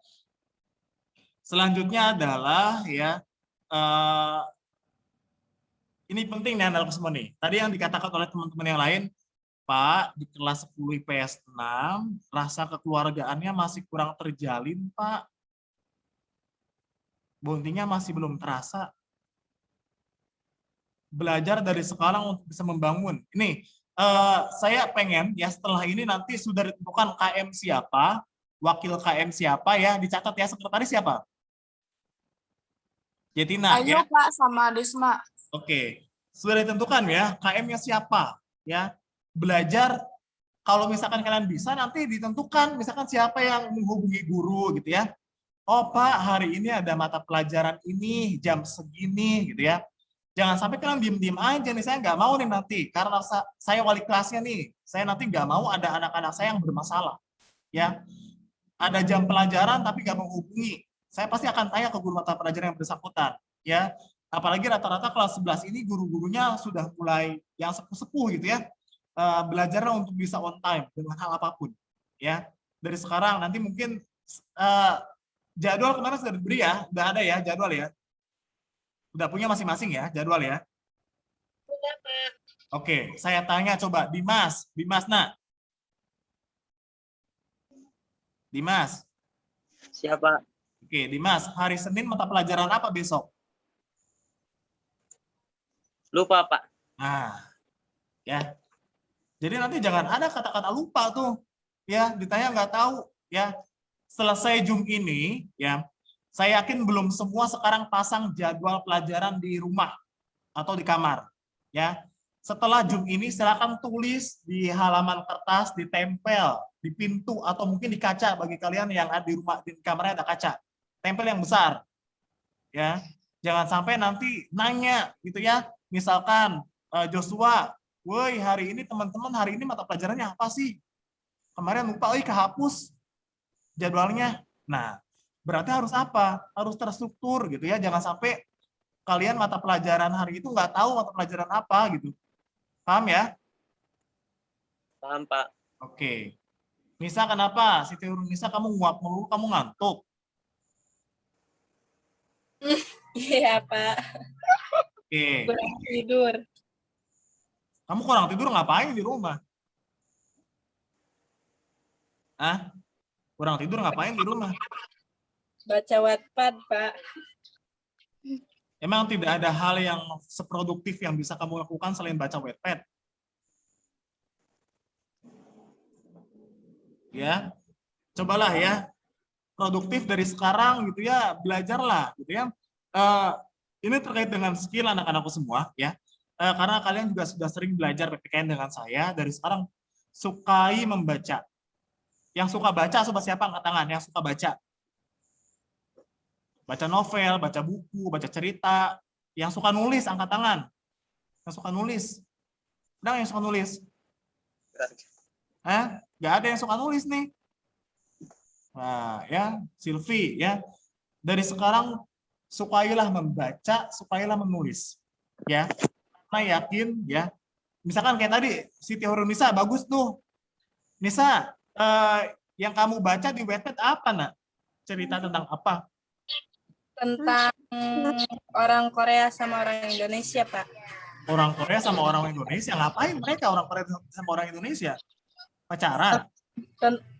Selanjutnya adalah, ya, ini penting nih anak semua nih. Tadi yang dikatakan oleh teman-teman yang lain, Pak, di kelas 10 IPS 6, rasa kekeluargaannya masih kurang terjalin, Pak. Bondingnya masih belum terasa. Belajar dari sekarang untuk bisa membangun. Ini, saya pengen ya setelah ini nanti sudah ditentukan KM siapa, wakil KM siapa ya, dicatat ya, sekretaris siapa? Jetina. Ayo ya? Pak, sama Desma. Oke, sudah ditentukan ya, KM-nya siapa ya. Belajar, kalau misalkan kalian bisa nanti ditentukan, misalkan siapa yang menghubungi guru gitu ya. Pak, hari ini ada mata pelajaran ini, jam segini, gitu ya. Jangan sampai kalian diem-diem aja nih, saya nggak mau nih nanti, karena saya wali kelasnya nih, saya nanti nggak mau ada anak-anak saya yang bermasalah. Ya, ada jam pelajaran tapi nggak menghubungi. Saya pasti akan tanya ke guru mata pelajaran yang bersangkutan. Ya, apalagi rata-rata kelas 11 ini guru-gurunya sudah mulai yang sepuh-sepuh gitu ya. Belajarlah untuk bisa on time dengan hal apapun. Ya, dari sekarang nanti mungkin jadwal kemarin sudah diberi ya, sudah ada ya jadwal ya. Udah punya masing-masing ya jadwal ya. Sudah, Pak. Oke, saya tanya coba Dimas nak. Dimas. Siapa? Oke, Dimas, hari Senin mata pelajaran apa besok? Lupa, Pak. Nah, ya. Jadi nanti jangan ada kata-kata lupa tuh. Ya, ditanya nggak tahu, ya. Selesai Zoom ini, ya. Saya yakin belum semua sekarang pasang jadwal pelajaran di rumah. atau di kamar, ya. Setelah Zoom ini silakan tulis di halaman kertas, ditempel di pintu atau mungkin di kaca bagi kalian yang ada di rumah, di kamarnya ada kaca. Tempel yang besar. Ya. Jangan sampai nanti nanya gitu ya. Misalkan Joshua, "Woi, hari ini teman-teman hari ini mata pelajarannya apa sih? Kemarin lupa, kehapus jadwalnya." Nah, berarti harus apa? Harus terstruktur gitu ya. Jangan sampai kalian mata pelajaran hari itu nggak tahu mata pelajaran apa gitu. Paham ya? Paham, Pak. Oke. Nisa, kenapa? Siti Nisa, kamu nguap mulu, kamu ngantuk. Iya, Pak. Oke. Kurang tidur. Kamu kurang tidur ngapain di rumah? Hah? Kurang tidur ngapain di rumah? Baca Wattpad, Pak. Emang tidak ada hal yang seproduktif yang bisa kamu lakukan selain baca Wattpad? Ya, cobalah ya. Produktif dari sekarang gitu ya, belajarlah gitu ya. Ini terkait dengan skill anak-anakku semua ya. Karena kalian juga sudah sering belajar PPKN dengan saya, dari sekarang sukai membaca. Yang suka baca, coba siapa angkat tangan yang suka baca? Baca novel, baca buku, baca cerita. Yang suka nulis, angkat tangan. Yang suka nulis. Ada yang suka nulis? Nggak ada yang suka nulis nih. Nah, ya, Silvi, ya. Dari sekarang, sukailah membaca, sukailah menulis. Ya, karena yakin, ya. Misalkan kayak tadi, Siti Nisa, bagus tuh. Nisa, yang kamu baca di Wattpad apa, nak? Cerita tentang apa? Tentang orang Korea sama orang Indonesia, Pak. Orang Korea sama orang Indonesia, ngapain mereka orang Korea sama orang Indonesia? Pacaran?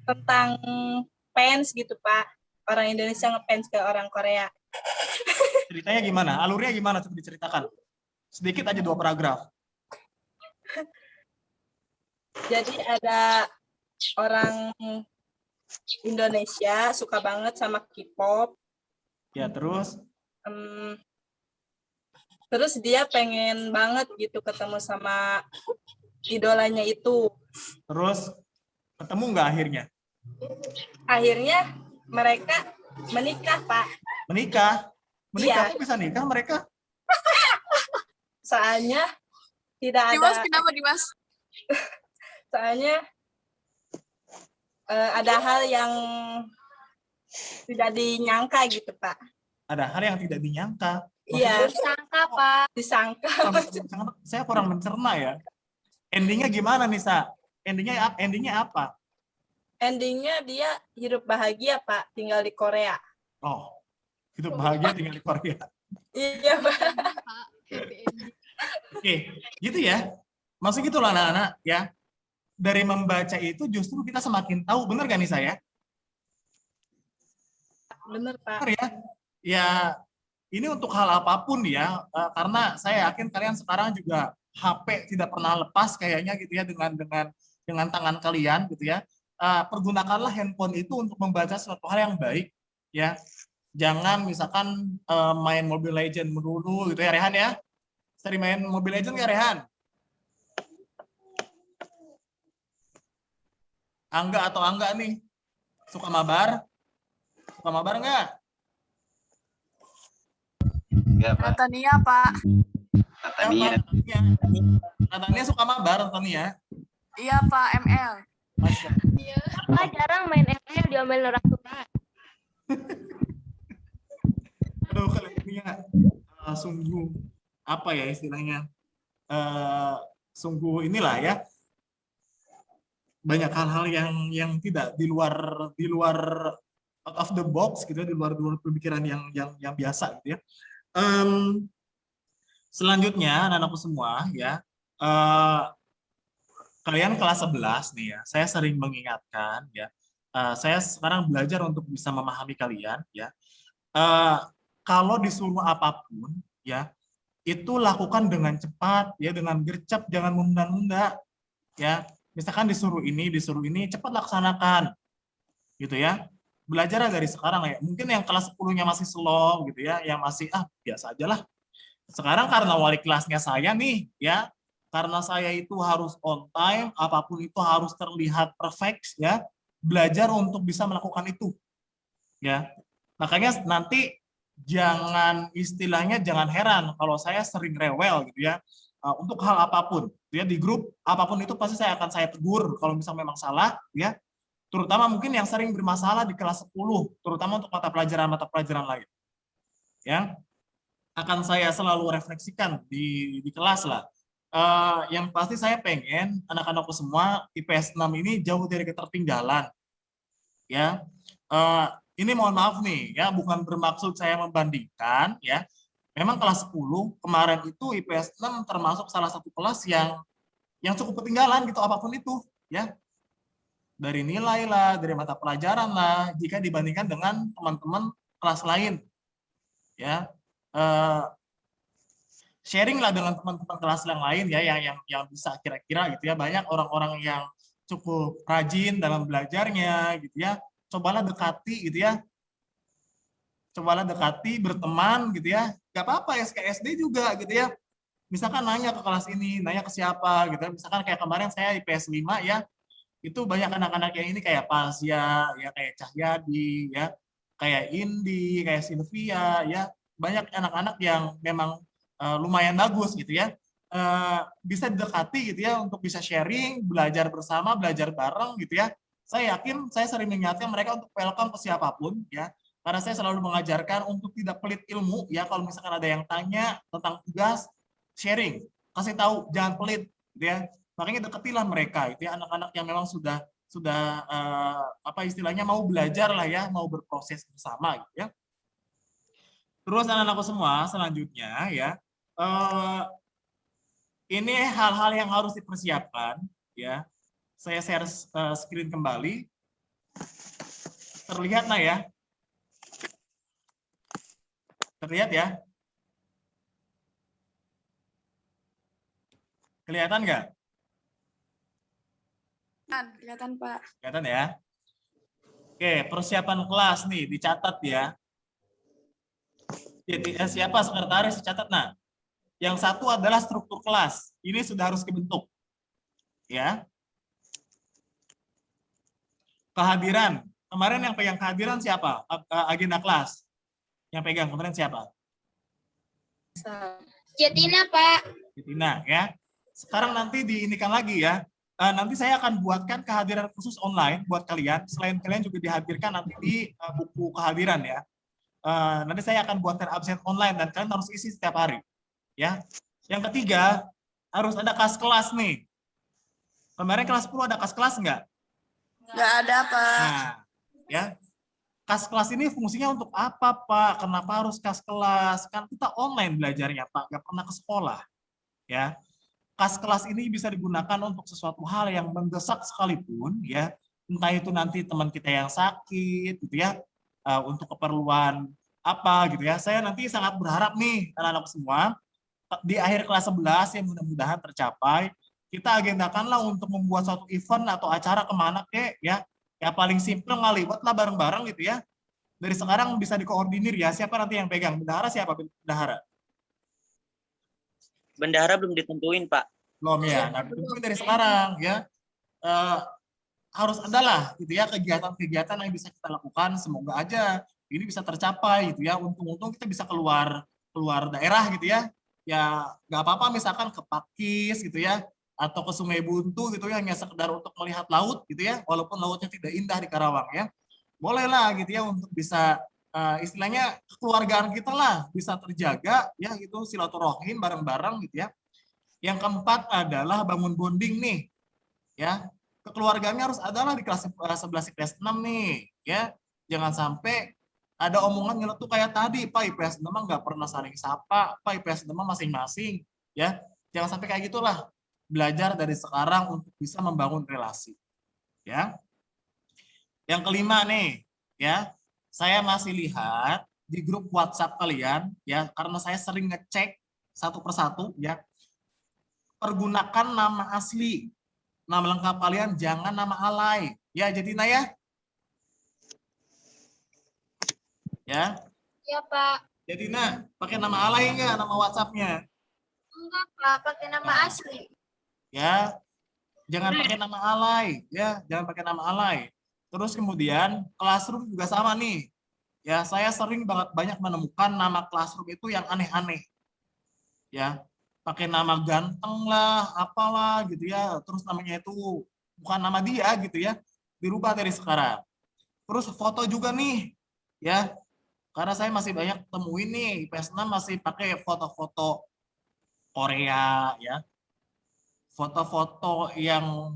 Tentang fans gitu, Pak. Orang Indonesia ngefans ke orang Korea. Ceritanya gimana? Alurnya gimana? Coba diceritakan. Sedikit aja 2 paragraf. Jadi ada orang Indonesia suka banget sama K-pop. Ya, terus? Terus dia pengen banget gitu ketemu sama idolanya itu. Terus ketemu nggak akhirnya? Akhirnya mereka menikah, Pak. Menikah? Menikah? Iya. Kok bisa nikah mereka? Soalnya tidak ada. Dimas, kenapa Dimas? Soalnya ada hal yang tidak dinyangka gitu, Pak. Ada hal yang tidak dinyangka. Iya. Disangka, Pak. Disangka. Saya kurang mencerna ya. Endingnya gimana nih, Sa? Endingnya apa? Endingnya dia hidup bahagia, Pak, tinggal di Korea. Oh, hidup bahagia tinggal di Korea. Iya, Pak. Oke, gitu ya. Maksud gitu lah anak-anak ya. Dari membaca itu justru kita semakin tahu, benar gak nih saya? Benar, Pak. Benar ya? Ya, ini untuk hal apapun ya, karena saya yakin kalian sekarang juga HP tidak pernah lepas kayaknya gitu ya dengan tangan kalian gitu ya. Pergunakanlah handphone itu untuk membaca suatu hal yang baik ya. Jangan misalkan main Mobile Legends melulu gitu ya, Rehan ya. Sering main Mobile Legends nggak, Rehan? Angga nih, suka mabar? Suka mabar nggak? Enggak, Pak. Natania, Pak. Natania. Natania suka mabar, Natania. Iya, Pak, ML. Pak jarang main ML, diomelin orang tua. Aduh, Natania sungguh apa ya istilahnya? Sungguh inilah ya. Banyak hal-hal yang tidak di luar out of the box gitu ya, di luar pemikiran yang biasa gitu ya. Selanjutnya anak-anakku semua ya, kalian kelas 11 nih ya, saya sering mengingatkan ya, saya sekarang belajar untuk bisa memahami kalian ya. Kalau disuruh apapun ya, itu lakukan dengan cepat ya, dengan gercep, jangan menunda-nunda ya. Misalkan disuruh ini, cepat laksanakan gitu ya. Belajar dari sekarang ya. Mungkin yang kelas 10-nya masih slow gitu ya, yang masih biasa aja lah. Sekarang karena wali kelasnya saya nih, ya, karena saya itu harus on time, apapun itu harus terlihat perfect, ya, belajar untuk bisa melakukan itu, ya. Makanya nanti jangan istilahnya jangan heran kalau saya sering rewel gitu ya, untuk hal apapun, ya di grup apapun itu pasti saya tegur kalau misalnya memang salah, ya. Terutama mungkin yang sering bermasalah di kelas 10, terutama untuk mata pelajaran lain, ya. Akan saya selalu refleksikan di kelas lah. Yang pasti saya pengen anak-anakku semua IPS 6 ini jauh dari ketertinggalan. Ya, ini mohon maaf nih, ya bukan bermaksud saya membandingkan, ya. Memang kelas 10 kemarin itu IPS 6 termasuk salah satu kelas yang cukup ketinggalan gitu apapun itu, ya. Dari nilai lah, dari mata pelajaran lah, jika dibandingkan dengan teman-teman kelas lain, ya. Sharing lah dengan teman-teman kelas yang lain ya yang bisa kira-kira gitu ya, banyak orang-orang yang cukup rajin dalam belajarnya gitu ya, cobalah dekati gitu ya, berteman gitu ya, nggak apa-apa SKSD juga gitu ya, misalkan nanya ke kelas ini, nanya ke siapa gitu ya, misalkan kayak kemarin saya IPS 5 ya, itu banyak anak-anak yang ini kayak Pasya ya, kayak Cahyadi ya, kayak Indi, kayak Sylvia ya, banyak anak-anak yang memang lumayan bagus gitu ya, bisa didekati gitu ya untuk bisa sharing, belajar bersama, belajar bareng gitu ya. Saya yakin saya sering mengingatkan mereka untuk welcome ke siapapun ya, karena saya selalu mengajarkan untuk tidak pelit ilmu ya. Kalau misalkan ada yang tanya tentang tugas, sharing, kasih tahu, jangan pelit gitu ya. Makanya deketilah mereka itu ya, anak-anak yang memang sudah apa istilahnya mau belajar lah ya, mau berproses bersama gitu ya. Terus anak-anakku semua selanjutnya ya, ini hal-hal yang harus dipersiapkan ya. Saya share screen kembali. Terlihat nah ya? Terlihat ya? Kelihatan nggak? Kelihatan, Pak. Kelihatan ya? Oke, persiapan kelas nih dicatat ya. Jadi siapa sekretaris dicatat nah. Yang satu adalah struktur kelas. Ini sudah harus dibentuk. Ya. Kehadiran. Kemarin yang pegang kehadiran siapa? Agenda kelas. Yang pegang kemarin siapa? Jatina, Pak. Jatina ya. Sekarang nanti diinikan lagi ya. Nanti saya akan buatkan kehadiran khusus online buat kalian. Selain kalian juga dihadirkan nanti di buku kehadiran ya. Nanti saya akan buatkan absen online dan kalian harus isi setiap hari. Ya. Yang ketiga, harus ada kas kelas nih. Kemarin kelas 10 ada kas kelas nggak? Nggak ada, Pak. Nah, ya. Kas kelas ini fungsinya untuk apa, Pak? Kenapa harus kas kelas? Kan kita online belajarnya, Pak. Nggak pernah ke sekolah. Ya. Kas kelas ini bisa digunakan untuk sesuatu hal yang mendesak sekalipun, ya. Entah itu nanti teman kita yang sakit, gitu ya. Untuk keperluan apa gitu ya. Saya nanti sangat berharap nih anak-anak semua di akhir kelas 11 yang mudah-mudahan tercapai, kita agendakanlah untuk membuat suatu event atau acara kemana kek ya. Ya paling simpel ngaliwat lah bareng-bareng gitu ya. Dari sekarang bisa dikoordinir ya. Siapa nanti yang pegang? Bendahara siapa? Bendahara? Bendahara belum ditentuin, Pak. Belum ya. Nah, ditentuin dari sekarang ya. Harus adalah gitu ya kegiatan-kegiatan yang bisa kita lakukan, semoga aja ini bisa tercapai gitu ya. Untung-untung kita bisa keluar daerah gitu ya. Ya nggak apa-apa misalkan ke Pakis gitu ya, atau ke Sungai Buntu gitu ya, hanya sekedar untuk melihat laut gitu ya, walaupun lautnya tidak indah di Karawang ya. Bolehlah gitu ya untuk bisa istilahnya kekeluargaan kita lah bisa terjaga ya, gitu silaturahim bareng-bareng gitu ya. Yang keempat adalah bangun bonding nih ya. Kekeluargaannya harus adalah di kelas 11 IPS 6 nih ya. Jangan sampai ada omongan nyeletuk kayak tadi, Pak IPS 6 nggak pernah saling sapa, Pak IPS 6 masing-masing ya. Jangan sampai kayak gitulah. Belajar dari sekarang untuk bisa membangun relasi ya. Yang kelima nih ya, saya masih lihat di grup WhatsApp kalian ya, karena saya sering ngecek satu persatu ya. Pergunakan nama asli. Nama lengkap kalian jangan nama alay. Ya, jadi Naya. Ya. Iya, Pak. Jadi nak, pakai nama alay enggak nama WhatsApp-nya? Enggak, Kak, pakai nama Nah. asli. Ya, jangan pakai nama alay, ya, jangan pakai nama alay. Terus kemudian classroom juga sama nih. Ya, saya sering banyak menemukan nama classroom itu yang aneh-aneh. Ya, pakai nama ganteng lah, apalah gitu ya. Terus namanya itu bukan nama dia gitu ya. Dirubah dari sekarang. Terus foto juga nih, ya. Karena saya masih banyak temuin nih, IPS 6 masih pakai foto-foto Korea, ya. Foto-foto yang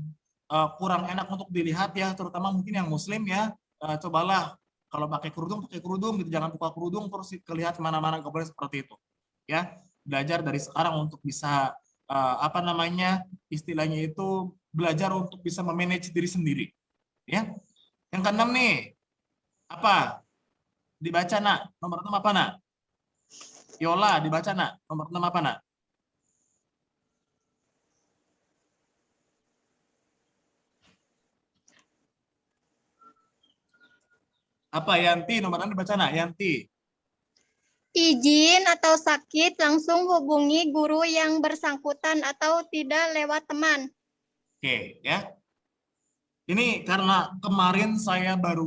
kurang enak untuk dilihat ya, terutama mungkin yang muslim ya. Cobalah kalau pakai kerudung gitu, jangan buka kerudung terus kelihatan mana-mana, nggak boleh seperti itu. Ya, belajar dari sekarang untuk bisa apa namanya? Istilahnya itu belajar untuk bisa memanage diri sendiri. Ya. Yang keenam nih. Apa? Dibaca nak, nomor 6 apa nak? Yola, dibaca nak, nomor 6 apa nak? Apa Yanti, nomor 6 dibaca nak, Yanti? Izin atau sakit langsung hubungi guru yang bersangkutan atau tidak lewat teman. Oke, ya. Ini karena kemarin saya baru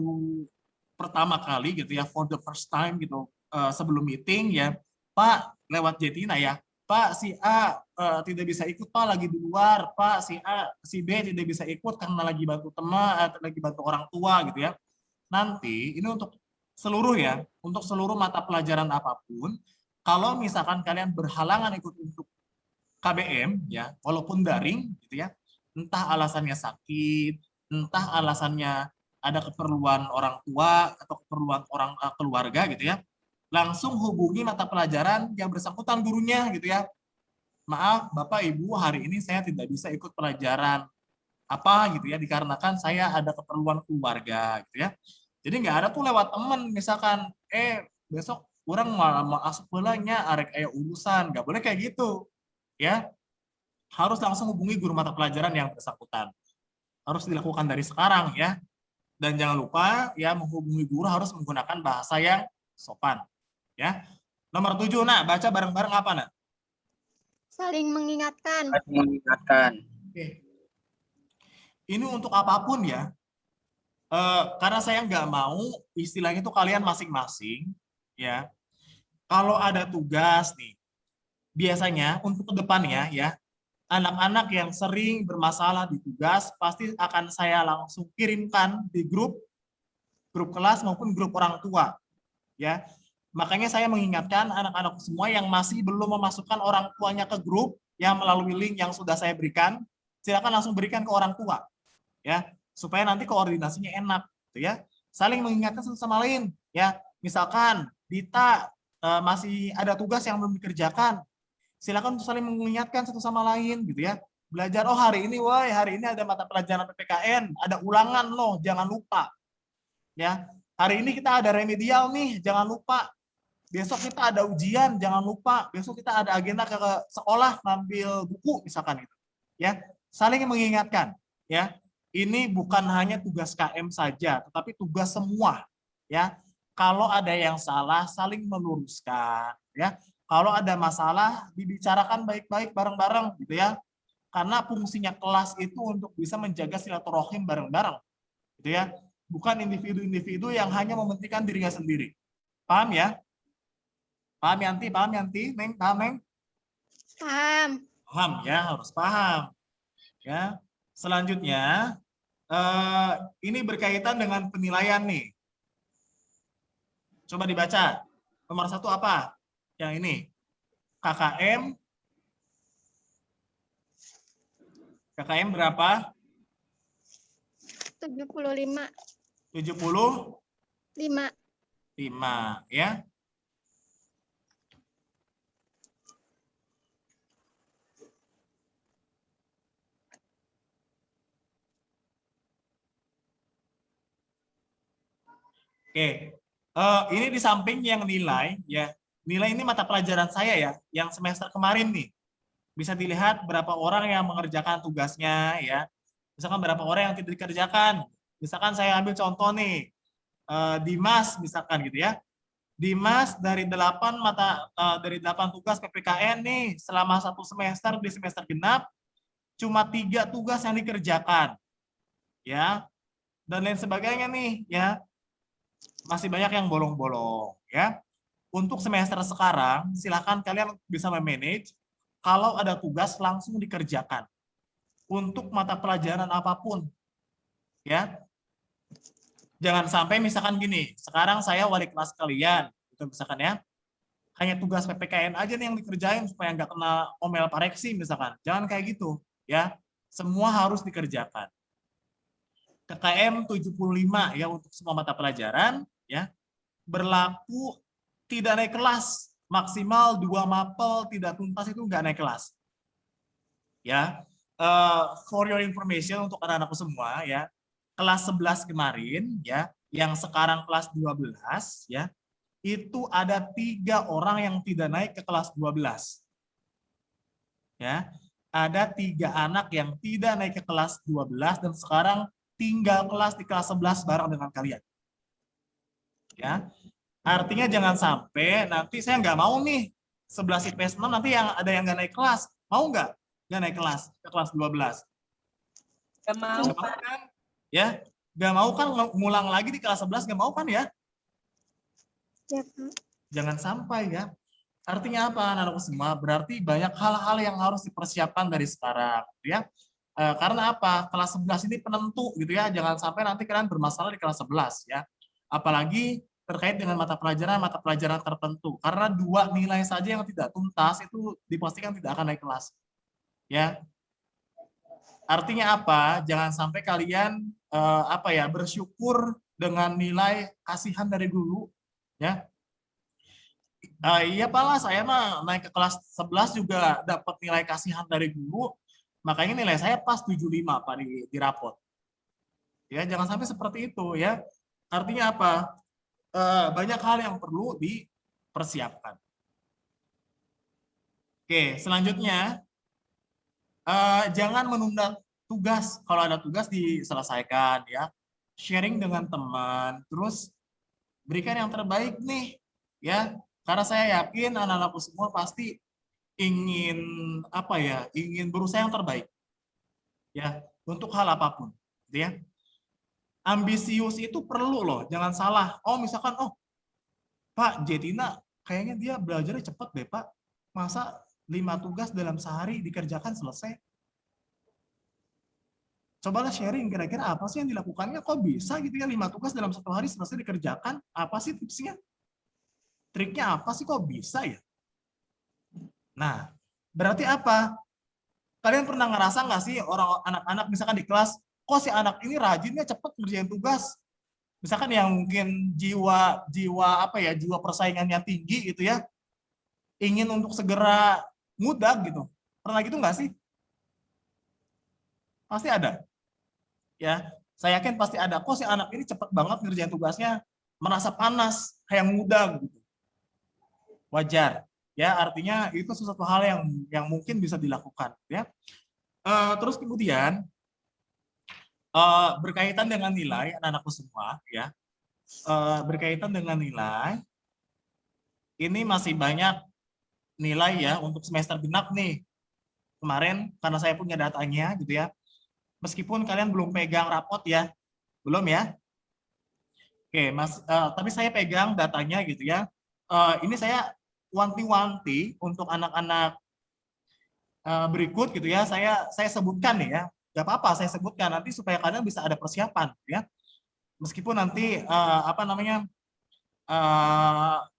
pertama kali gitu ya, for the first time gitu, sebelum meeting ya, Pak lewat Jetina ya, Pak si A tidak bisa ikut Pak lagi di luar, Pak si A, si B tidak bisa ikut karena lagi bantu teman, lagi bantu orang tua gitu ya. Nanti ini untuk seluruh ya, untuk seluruh mata pelajaran apapun, kalau misalkan kalian berhalangan ikut untuk KBM ya, walaupun daring gitu ya, entah alasannya sakit, entah alasannya ada keperluan orang tua atau keperluan orang keluarga gitu ya, langsung hubungi mata pelajaran yang bersangkutan gurunya gitu ya. Maaf Bapak Ibu, hari ini saya tidak bisa ikut pelajaran apa gitu ya, dikarenakan saya ada keperluan keluarga gitu ya. Jadi nggak ada tuh lewat temen misalkan, besok orang mau masuk bolanya arek aya urusan, nggak boleh kayak gitu ya. Harus langsung hubungi guru mata pelajaran yang bersangkutan. Harus dilakukan dari sekarang ya. Dan jangan lupa ya, menghubungi guru harus menggunakan bahasa yang sopan. Ya. Nomor 7, nak, baca bareng-bareng apa, nak? Saling mengingatkan. Saling mengingatkan. Oke. Ini untuk apapun ya. Karena saya nggak mau istilahnya itu kalian masing-masing ya. Kalau ada tugas nih, biasanya untuk ke depannya ya, anak-anak yang sering bermasalah di tugas pasti akan saya langsung kirimkan di grup kelas maupun grup orang tua ya. Makanya saya mengingatkan anak-anak semua yang masih belum memasukkan orang tuanya ke grup yang melalui link yang sudah saya berikan, silakan langsung berikan ke orang tua ya, supaya nanti koordinasinya enak gitu ya. Saling mengingatkan satu sama lain ya. Misalkan Dita masih ada tugas yang belum dikerjakan, silakan untuk saling mengingatkan satu sama lain gitu ya. Belajar, oh hari ini ada mata pelajaran PPKN, ada ulangan loh, jangan lupa. Ya, hari ini kita ada remedial nih, jangan lupa. Besok kita ada ujian, jangan lupa. Besok kita ada agenda ke sekolah ngambil buku misalkan gitu. Ya, saling mengingatkan ya. Ini bukan hanya tugas KM saja, tetapi tugas semua ya. Kalau ada yang salah saling meluruskan ya. Kalau ada masalah, dibicarakan baik-baik bareng-bareng gitu ya. Karena fungsinya kelas itu untuk bisa menjaga silaturahim bareng-bareng. Gitu ya. Bukan individu-individu yang hanya mementingkan dirinya sendiri. Paham ya? Paham Yanti? Paham Yanti? Neng, paham Neng? Paham. Paham ya, harus paham. Ya. Selanjutnya, ini berkaitan dengan penilaian nih. Coba dibaca. Nomor 1 apa? Yang ini, KKM berapa? 75. 75 ya. Oke. Ini di samping yang nilai ya. Nilai ini mata pelajaran saya ya, yang semester kemarin nih. Bisa dilihat berapa orang yang mengerjakan tugasnya ya. Misalkan berapa orang yang tidak dikerjakan. Misalkan saya ambil contoh nih, Dimas misalkan gitu ya. Dimas dari 8 tugas PPKN nih selama 1 semester di semester genap cuma 3 tugas yang dikerjakan. Ya. Dan lain sebagainya nih, ya. Masih banyak yang bolong-bolong, ya. Untuk semester sekarang silakan kalian bisa memanage kalau ada tugas langsung dikerjakan. Untuk mata pelajaran apapun. Ya. Jangan sampai misalkan gini, sekarang saya wali kelas kalian, gitu misalkan ya, hanya tugas PPKN aja nih yang dikerjain supaya nggak kena omel pareksi misalkan. Jangan kayak gitu, ya. Semua harus dikerjakan. KKM 75 ya untuk semua mata pelajaran, ya. Berlaku tidak naik kelas, maksimal 2 mapel tidak tuntas itu nggak naik kelas. Ya, for your information untuk anak-anakku semua ya. Kelas 11 kemarin ya, yang sekarang kelas 12 ya, itu ada 3 orang yang tidak naik ke kelas 12. Ya, ada 3 anak yang tidak naik ke kelas 12 dan sekarang tinggal kelas di kelas 11 bareng dengan kalian. Ya, artinya jangan sampai nanti saya nggak mau nih 11 IPS 6 nanti yang ada yang nggak naik kelas. Mau nggak naik kelas ke kelas 12? Nggak mau. Kan? Ya, nggak mau kan ngulang lagi di kelas 11, nggak mau kan ya? Ya, Pak. Jangan sampai ya. Artinya apa anak-anakku semua? Berarti banyak hal-hal yang harus dipersiapkan dari sekarang, ya. Karena apa? Kelas 11 ini penentu gitu ya. Jangan sampai nanti kalian bermasalah di kelas 11 ya. Apalagi terkait dengan mata pelajaran tertentu. Karena 2 nilai saja yang tidak tuntas itu dipastikan tidak akan naik kelas. Ya. Artinya apa? Jangan sampai kalian bersyukur dengan nilai kasihan dari guru, ya. Iya Pak lah, saya mah naik ke kelas 11 juga dapat nilai kasihan dari guru, makanya nilai saya pas 75 Pak di rapot. Ya, jangan sampai seperti itu ya. Artinya apa? Banyak hal yang perlu dipersiapkan. Oke, selanjutnya jangan menunda tugas. Kalau ada tugas diselesaikan ya. Sharing dengan teman, terus berikan yang terbaik nih ya. Karena saya yakin anak-anakku semua pasti ingin ingin berusaha yang terbaik. Ya, untuk hal apapun, gitu ya. Ambisius itu perlu loh, jangan salah. Oh, misalkan Pak Jetina kayaknya dia belajarnya cepet deh, Pak. Masa 5 tugas dalam sehari dikerjakan selesai? Cobalah sharing kira-kira apa sih yang dilakukannya, kok bisa gitu ya 5 tugas dalam 1 hari selesai dikerjakan? Apa sih tipsnya? Triknya apa sih kok bisa ya? Nah, berarti apa? Kalian pernah ngerasa nggak sih anak-anak misalkan di kelas, kok si anak ini rajinnya cepet ngerjain tugas? Misalkan yang mungkin jiwa persaingannya tinggi gitu ya, ingin untuk segera mudah gitu. Pernah gitu nggak sih? Pasti ada. Ya, saya yakin pasti ada. Kok si anak ini cepet banget ngerjain tugasnya, merasa panas, kayak mudah gitu. Wajar. Ya, artinya itu sesuatu hal yang mungkin bisa dilakukan. Ya. Terus kemudian berkaitan dengan nilai anak-anakku semua, ya. Berkaitan dengan nilai, ini masih banyak nilai ya untuk semester genap nih. Kemarin karena saya punya datanya gitu ya. Meskipun kalian belum pegang rapot ya, belum ya. Oke, tapi saya pegang datanya gitu ya. Ini saya wanti-wanti untuk anak-anak berikut gitu ya. Saya sebutkan nih ya. Gak apa-apa saya sebutkan nanti supaya kalian bisa ada persiapan ya. Meskipun nanti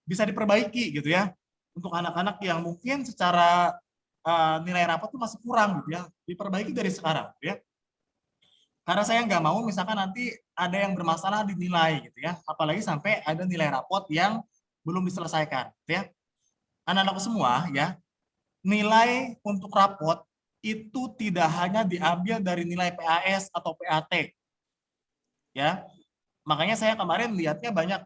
bisa diperbaiki gitu ya. Untuk anak-anak yang mungkin secara nilai rapot itu masih kurang gitu ya. Diperbaiki dari sekarang gitu ya. Karena saya nggak mau misalkan nanti ada yang bermasalah di nilai gitu ya. Apalagi sampai ada nilai rapot yang belum diselesaikan gitu ya. Anak-anakku semua ya, nilai untuk rapot itu tidak hanya diambil dari nilai PAS atau PAT. Ya. Makanya saya kemarin lihatnya banyak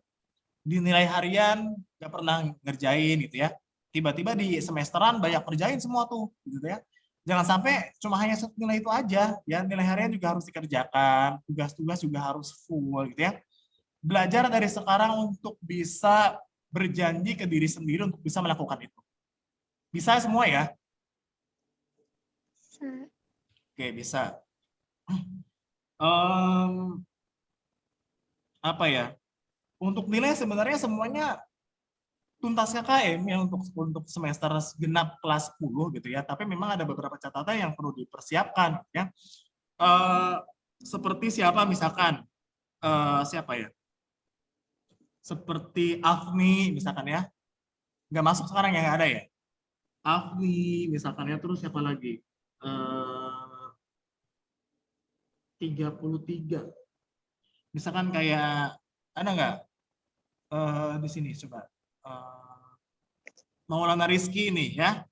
di nilai harian nggak pernah ngerjain gitu ya. Tiba-tiba di semesteran banyak kerjain semua tuh gitu ya. Jangan sampai cuma hanya nilai itu aja ya, nilai harian juga harus dikerjakan, tugas-tugas juga harus full gitu ya. Belajar dari sekarang untuk bisa berjanji ke diri sendiri untuk bisa melakukan itu. Bisa semua ya? Oke, bisa. Apa ya? Untuk nilai sebenarnya semuanya tuntas KKM ya untuk semester genap kelas 10 gitu ya. Tapi memang ada beberapa catatan yang perlu dipersiapkan ya. Seperti siapa misalkan siapa ya? Seperti Afni misalkan ya. Nggak masuk sekarang yang ada ya. Afni misalkan ya, terus siapa lagi? 33. Misalkan kayak ada nggak di sini coba Maulana Rizky nih ya,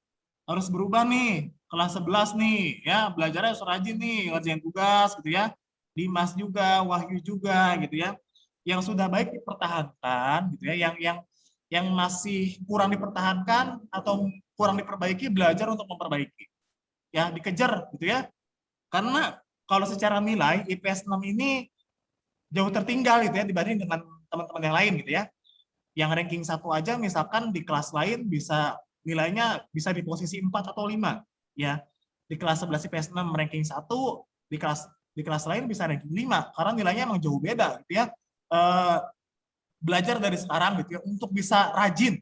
harus berubah nih kelas 11 nih ya, belajarnya harus rajin nih, ngerjain tugas gitu ya. Dimas juga, Wahyu juga gitu ya. Yang sudah baik dipertahankan gitu ya, yang masih kurang dipertahankan atau kurang diperbaiki, belajar untuk memperbaiki. Ya, dikejar gitu ya. Karena kalau secara nilai IPS 6 ini jauh tertinggal gitu ya dibanding dengan teman-teman yang lain gitu ya. Yang ranking 1 aja misalkan di kelas lain bisa nilainya bisa di posisi 4 atau 5 ya. Di kelas 11 IPS 6 ranking 1, di kelas lain bisa ranking 5 karena nilainya emang jauh beda gitu ya. Belajar dari sekarang gitu ya untuk bisa rajin.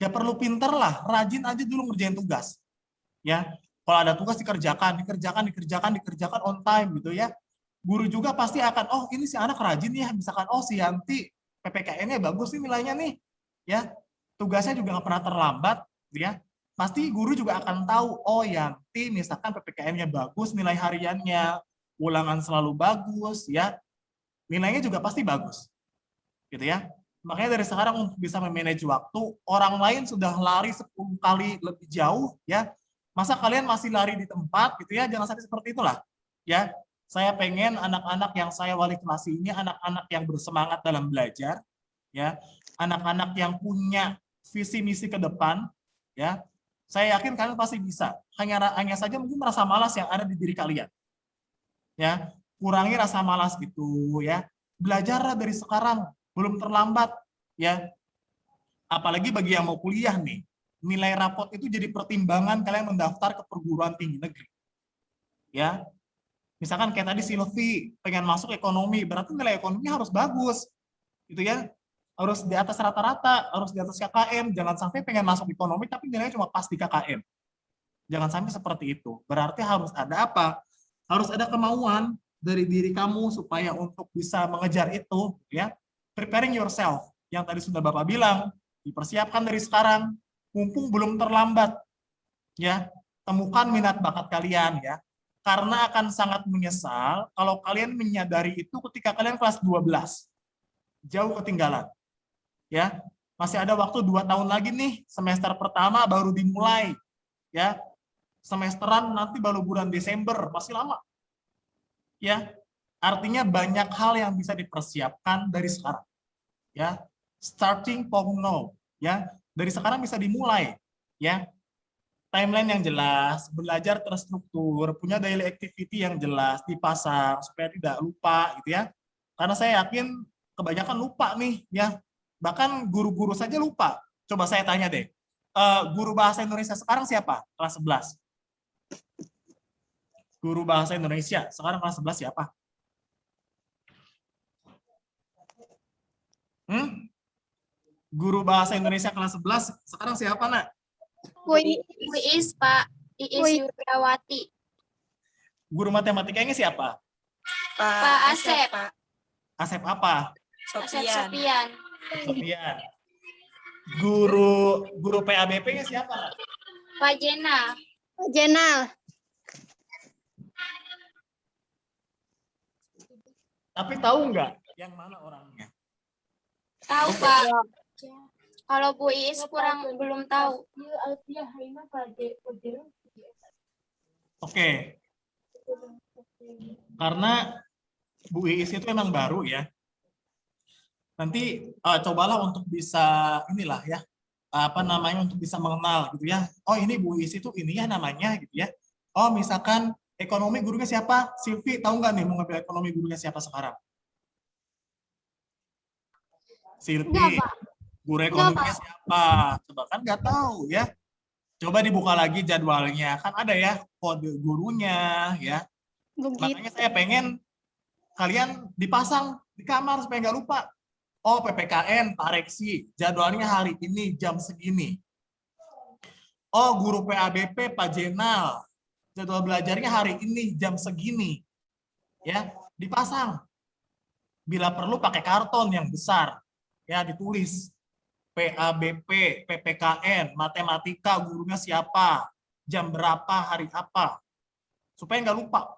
Ya perlu pinter lah, rajin aja dulu ngerjain tugas. Ya. Kalau ada tugas dikerjakan on time gitu ya. Guru juga pasti akan, oh ini si anak rajin ya, misalkan oh si Yanti PPKN-nya bagus nih nilainya nih, ya tugasnya juga nggak pernah terlambat, ya pasti guru juga akan tahu, oh Yanti misalkan PPKN-nya bagus, nilai hariannya, ulangan selalu bagus, ya nilainya juga pasti bagus, gitu ya. Makanya dari sekarang untuk bisa memanage waktu, orang lain sudah lari 10 kali lebih jauh, ya masa kalian masih lari di tempat, gitu ya, jangan sampai seperti itulah, ya. Saya pengen anak-anak yang saya wali kelas ini anak-anak yang bersemangat dalam belajar, ya, anak-anak yang punya visi misi ke depan, ya. Saya yakin kalian pasti bisa. Hanya saja mungkin rasa malas yang ada di diri kalian, ya. Kurangi rasa malas gitu, ya. Belajarlah dari sekarang, belum terlambat, ya. Apalagi bagi yang mau kuliah nih, nilai rapot itu jadi pertimbangan kalian mendaftar ke perguruan tinggi negeri, ya. Misalkan kayak tadi Silvi pengen masuk ekonomi, berarti nilai ekonomi harus bagus, gitu ya. Harus di atas rata-rata, harus di atas KKM. Jangan sampai pengen masuk ekonomi tapi nilainya cuma pas di KKM. Jangan sampai seperti itu. Berarti harus ada apa? Harus ada kemauan dari diri kamu supaya untuk bisa mengejar itu, ya. Preparing yourself, yang tadi sudah Bapak bilang, dipersiapkan dari sekarang, mumpung belum terlambat, ya. Temukan minat bakat kalian, ya. Karena akan sangat menyesal kalau kalian menyadari itu ketika kalian kelas 12. Jauh ketinggalan. Ya, masih ada waktu 2 tahun lagi nih, semester pertama baru dimulai. Ya. Semesteran nanti baru bulan Desember, masih lama. Ya. Artinya banyak hal yang bisa dipersiapkan dari sekarang. Ya. Starting from now, ya. Dari sekarang bisa dimulai, ya. Timeline yang jelas, belajar terstruktur, punya daily activity yang jelas, dipasang supaya tidak lupa gitu ya. Karena saya yakin kebanyakan lupa nih ya. Bahkan guru-guru saja lupa. Coba saya tanya deh. Guru bahasa Indonesia sekarang siapa? Kelas 11. Guru bahasa Indonesia sekarang kelas 11 siapa? Guru bahasa Indonesia kelas 11 sekarang siapa, Nak? Bu Iis, Pak. Iis Yudrawati. Guru matematikanya siapa? Pak Asep. Asep apa? Asep Sopian. Sopian. Guru PABP-nya siapa? Pak Jenal. Pak Jenal. Tapi tahu nggak yang mana orangnya? Tahu, Pak. Kalau Bu Iis belum tahu. Oke. Karena Bu Iis itu emang baru ya. Nanti cobalah untuk bisa inilah ya. Apa namanya, untuk bisa mengenal gitu ya. Oh, ini Bu Iis itu ini ya namanya gitu ya. Oh, misalkan ekonomi gurunya siapa? Silvi, tahu nggak nih mau ngambil ekonomi gurunya siapa sekarang? Silvi. Enggak, Pak. Guru ekonominya siapa? Coba kan nggak tahu ya. Coba dibuka lagi jadwalnya. Kan ada ya kode gurunya ya. Makanya saya pengen kalian dipasang di kamar supaya nggak lupa. Oh, PPKN, Pak Reksi, jadwalnya hari ini jam segini. Oh, guru PABP, Pak Jenal, jadwal belajarnya hari ini jam segini. Ya, dipasang. Bila perlu pakai karton yang besar. Ya, ditulis. PABP, PPKN, matematika, gurunya siapa, jam berapa, hari apa. Supaya nggak lupa.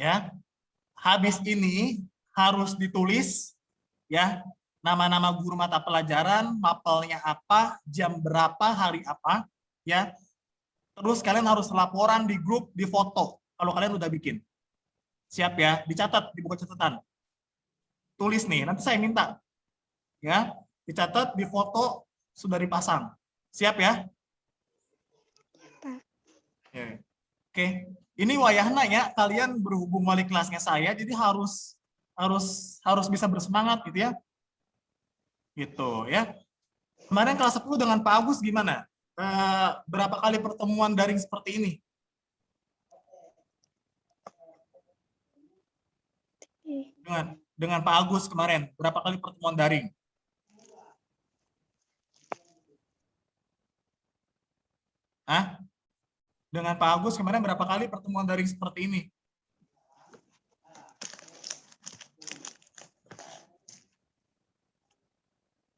Ya, habis ini harus ditulis ya nama-nama guru mata pelajaran, mapelnya apa, jam berapa, hari apa, ya. Terus kalian harus laporan di grup, di foto kalau kalian udah bikin. Siap ya, dicatat di buku catatan. Tulis nih, nanti saya minta ya, dicatat, di foto, sudah dipasang. Siap ya? Oke. Ini wayahna ya, kalian berhubung wali kelasnya saya, jadi harus bisa bersemangat gitu ya. Gitu ya. Kemarin kelas 10 dengan Pak Agus gimana? Berapa kali pertemuan daring seperti ini? Dengan Pak Agus kemarin, berapa kali pertemuan daring? Hah? Dengan Pak Agus kemarin berapa kali pertemuan daring seperti ini?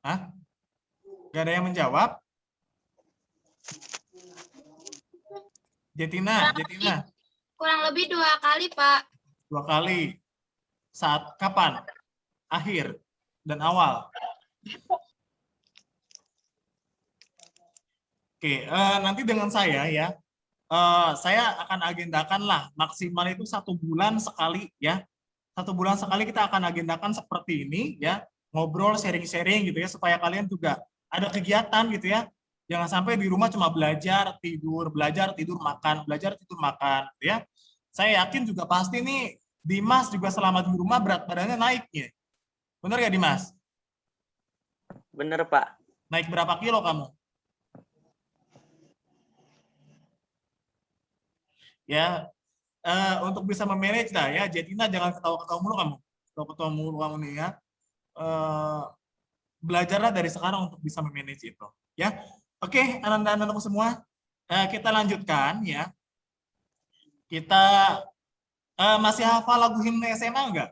Hah? Gak ada yang menjawab? Jetina. Kurang lebih 2 kali, Pak. 2 kali. Saat kapan? Akhir dan awal. Oke, nanti dengan saya ya, saya akan agendakan lah maksimal itu 1 bulan sekali ya. 1 bulan sekali kita akan agendakan seperti ini ya, ngobrol, sharing-sharing gitu ya, supaya kalian juga ada kegiatan gitu ya. Jangan sampai di rumah cuma belajar, tidur, makan, belajar, tidur, makan gitu ya. Saya yakin juga pasti nih Dimas juga selama di rumah berat badannya naik ya. Bener ya Dimas? Bener Pak. Naik berapa kilo kamu? Ya, untuk bisa memanage lah ya. Jetina jangan ketawa-ketawa mulu kamu. Ketawa-ketawa mulu kamu nih ya. Belajarlah dari sekarang untuk bisa memanage itu. Ya, oke, anak-anakku semua, kita lanjutkan ya. Kita masih hafal lagu himne SMA enggak?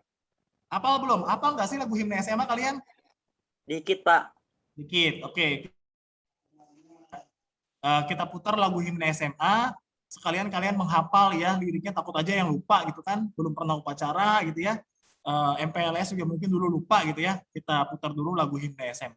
Hafal belum? Hafal nggak sih lagu himne SMA kalian? Dikit Pak. Dikit, oke. Kita putar lagu himne SMA. Sekalian kalian menghafal ya liriknya, takut aja yang lupa gitu kan, belum pernah upacara gitu ya. MPLS juga mungkin dulu lupa gitu ya. Kita putar dulu lagu himne SMA.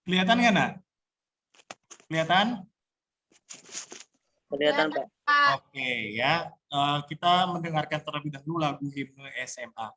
Kelihatan nggak, Nak? Kelihatan? Kelihatan, Pak. Oke ya, kita mendengarkan terlebih dahulu lagu himne SMA.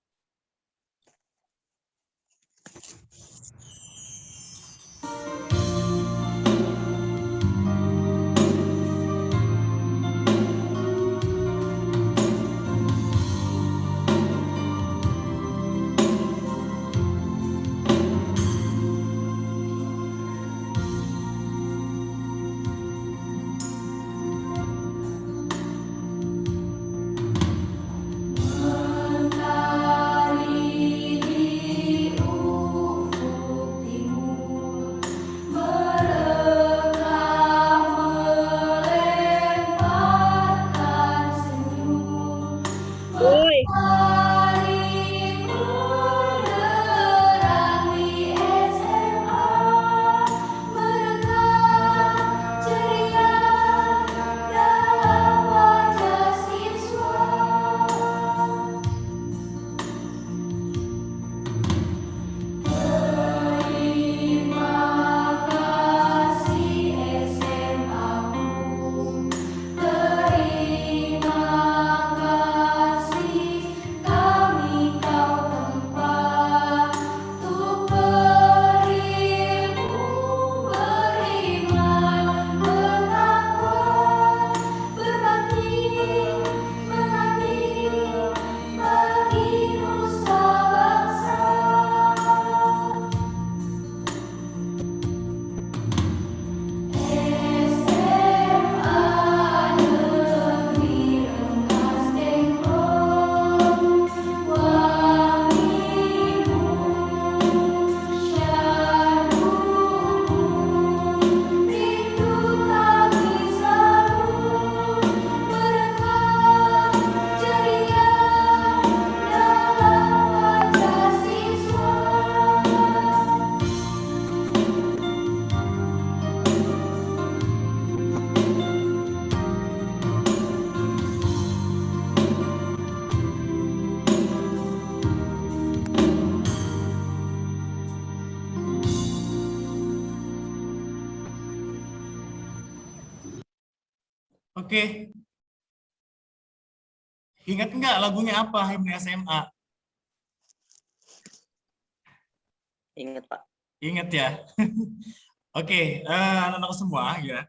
Oke. Ingat nggak lagunya apa himne SMA? Ingat, Pak. Ingat ya. Oke, anak-anak semua ya.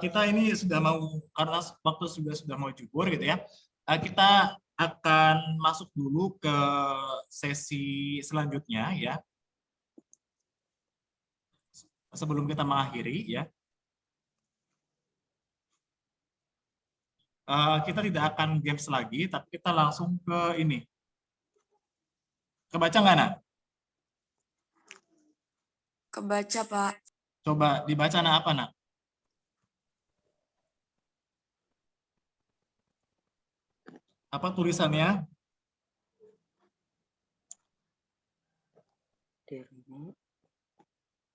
Kita ini sudah mau, karena waktu sudah mau jubur gitu ya. Kita akan masuk dulu ke sesi selanjutnya ya. Sebelum kita mengakhiri ya. Kita tidak akan games lagi, tapi kita langsung ke ini. Kebaca nggak, Nak? Kebaca, Pak. Coba dibaca, Nak, apa, Nak? Apa tulisannya?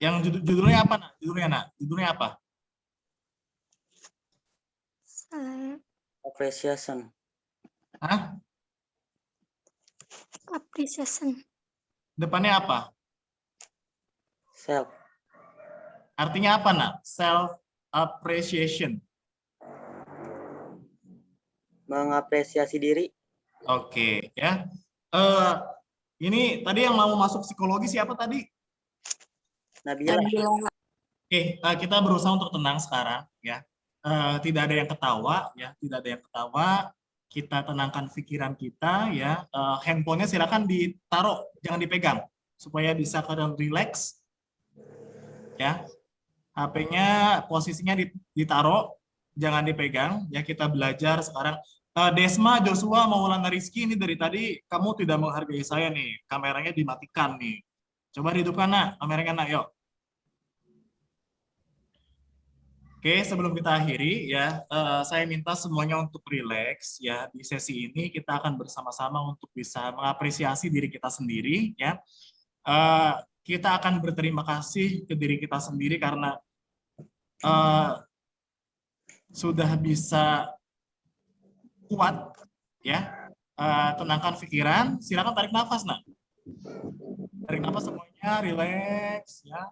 Yang judulnya apa, Nak? Judulnya, Nak? Judulnya apa? Appreciation. Hah? Appreciation. Depannya apa? Self. Artinya apa, Nak? Self appreciation. Mengapresiasi diri. Oke, ya. Ini tadi yang mau masuk psikologi siapa tadi? Nabila. Oke, kita berusaha untuk tenang sekarang, ya. Tidak ada yang ketawa, ya. Tidak ada yang ketawa. Kita tenangkan pikiran kita, ya. Handphonenya silakan ditaruh, jangan dipegang, supaya bisa kalian relax, ya. HP-nya posisinya ditaruh, jangan dipegang, ya. Kita belajar sekarang. Desma, Joshua, Maulana Rizky, ini dari tadi kamu tidak menghargai saya nih. Kameranya dimatikan nih. Coba dihidupkan, Nak. Kameranya, Nak, yuk. Oke, sebelum kita akhiri, ya, saya minta semuanya untuk relax, ya. Di sesi ini kita akan bersama-sama untuk bisa mengapresiasi diri kita sendiri, ya. Kita akan berterima kasih ke diri kita sendiri karena sudah bisa kuat, ya. Tenangkan pikiran. Silakan tarik nafas, Nak. Tarik nafas semuanya, relax, ya.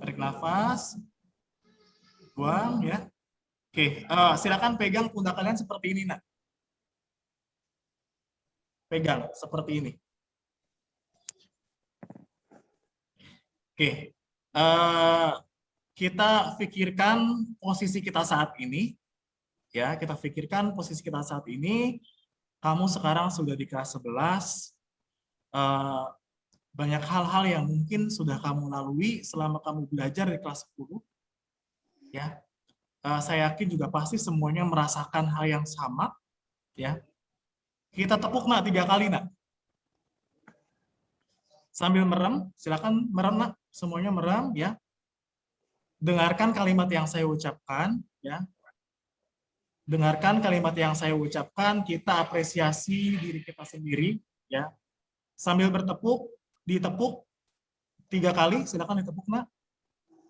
Tarik nafas, buang, ya. Oke, silakan pegang pundak kalian seperti ini, nak. Pegang seperti ini. Oke, kita pikirkan posisi kita saat ini. Ya, kita pikirkan posisi kita saat ini. Kamu sekarang sudah di kelas 11. Banyak hal-hal yang mungkin sudah kamu lalui selama kamu belajar di kelas 10. Ya, saya yakin juga pasti semuanya merasakan hal yang sama. Ya, kita tepuk, nak, 3 kali, nak. Sambil merem, silakan merem, nak. Semuanya merem, ya. Dengarkan kalimat yang saya ucapkan, ya. Dengarkan kalimat yang saya ucapkan, kita apresiasi diri kita sendiri, ya. Sambil bertepuk, ditepuk 3 kali, silakan ditepuk, nak.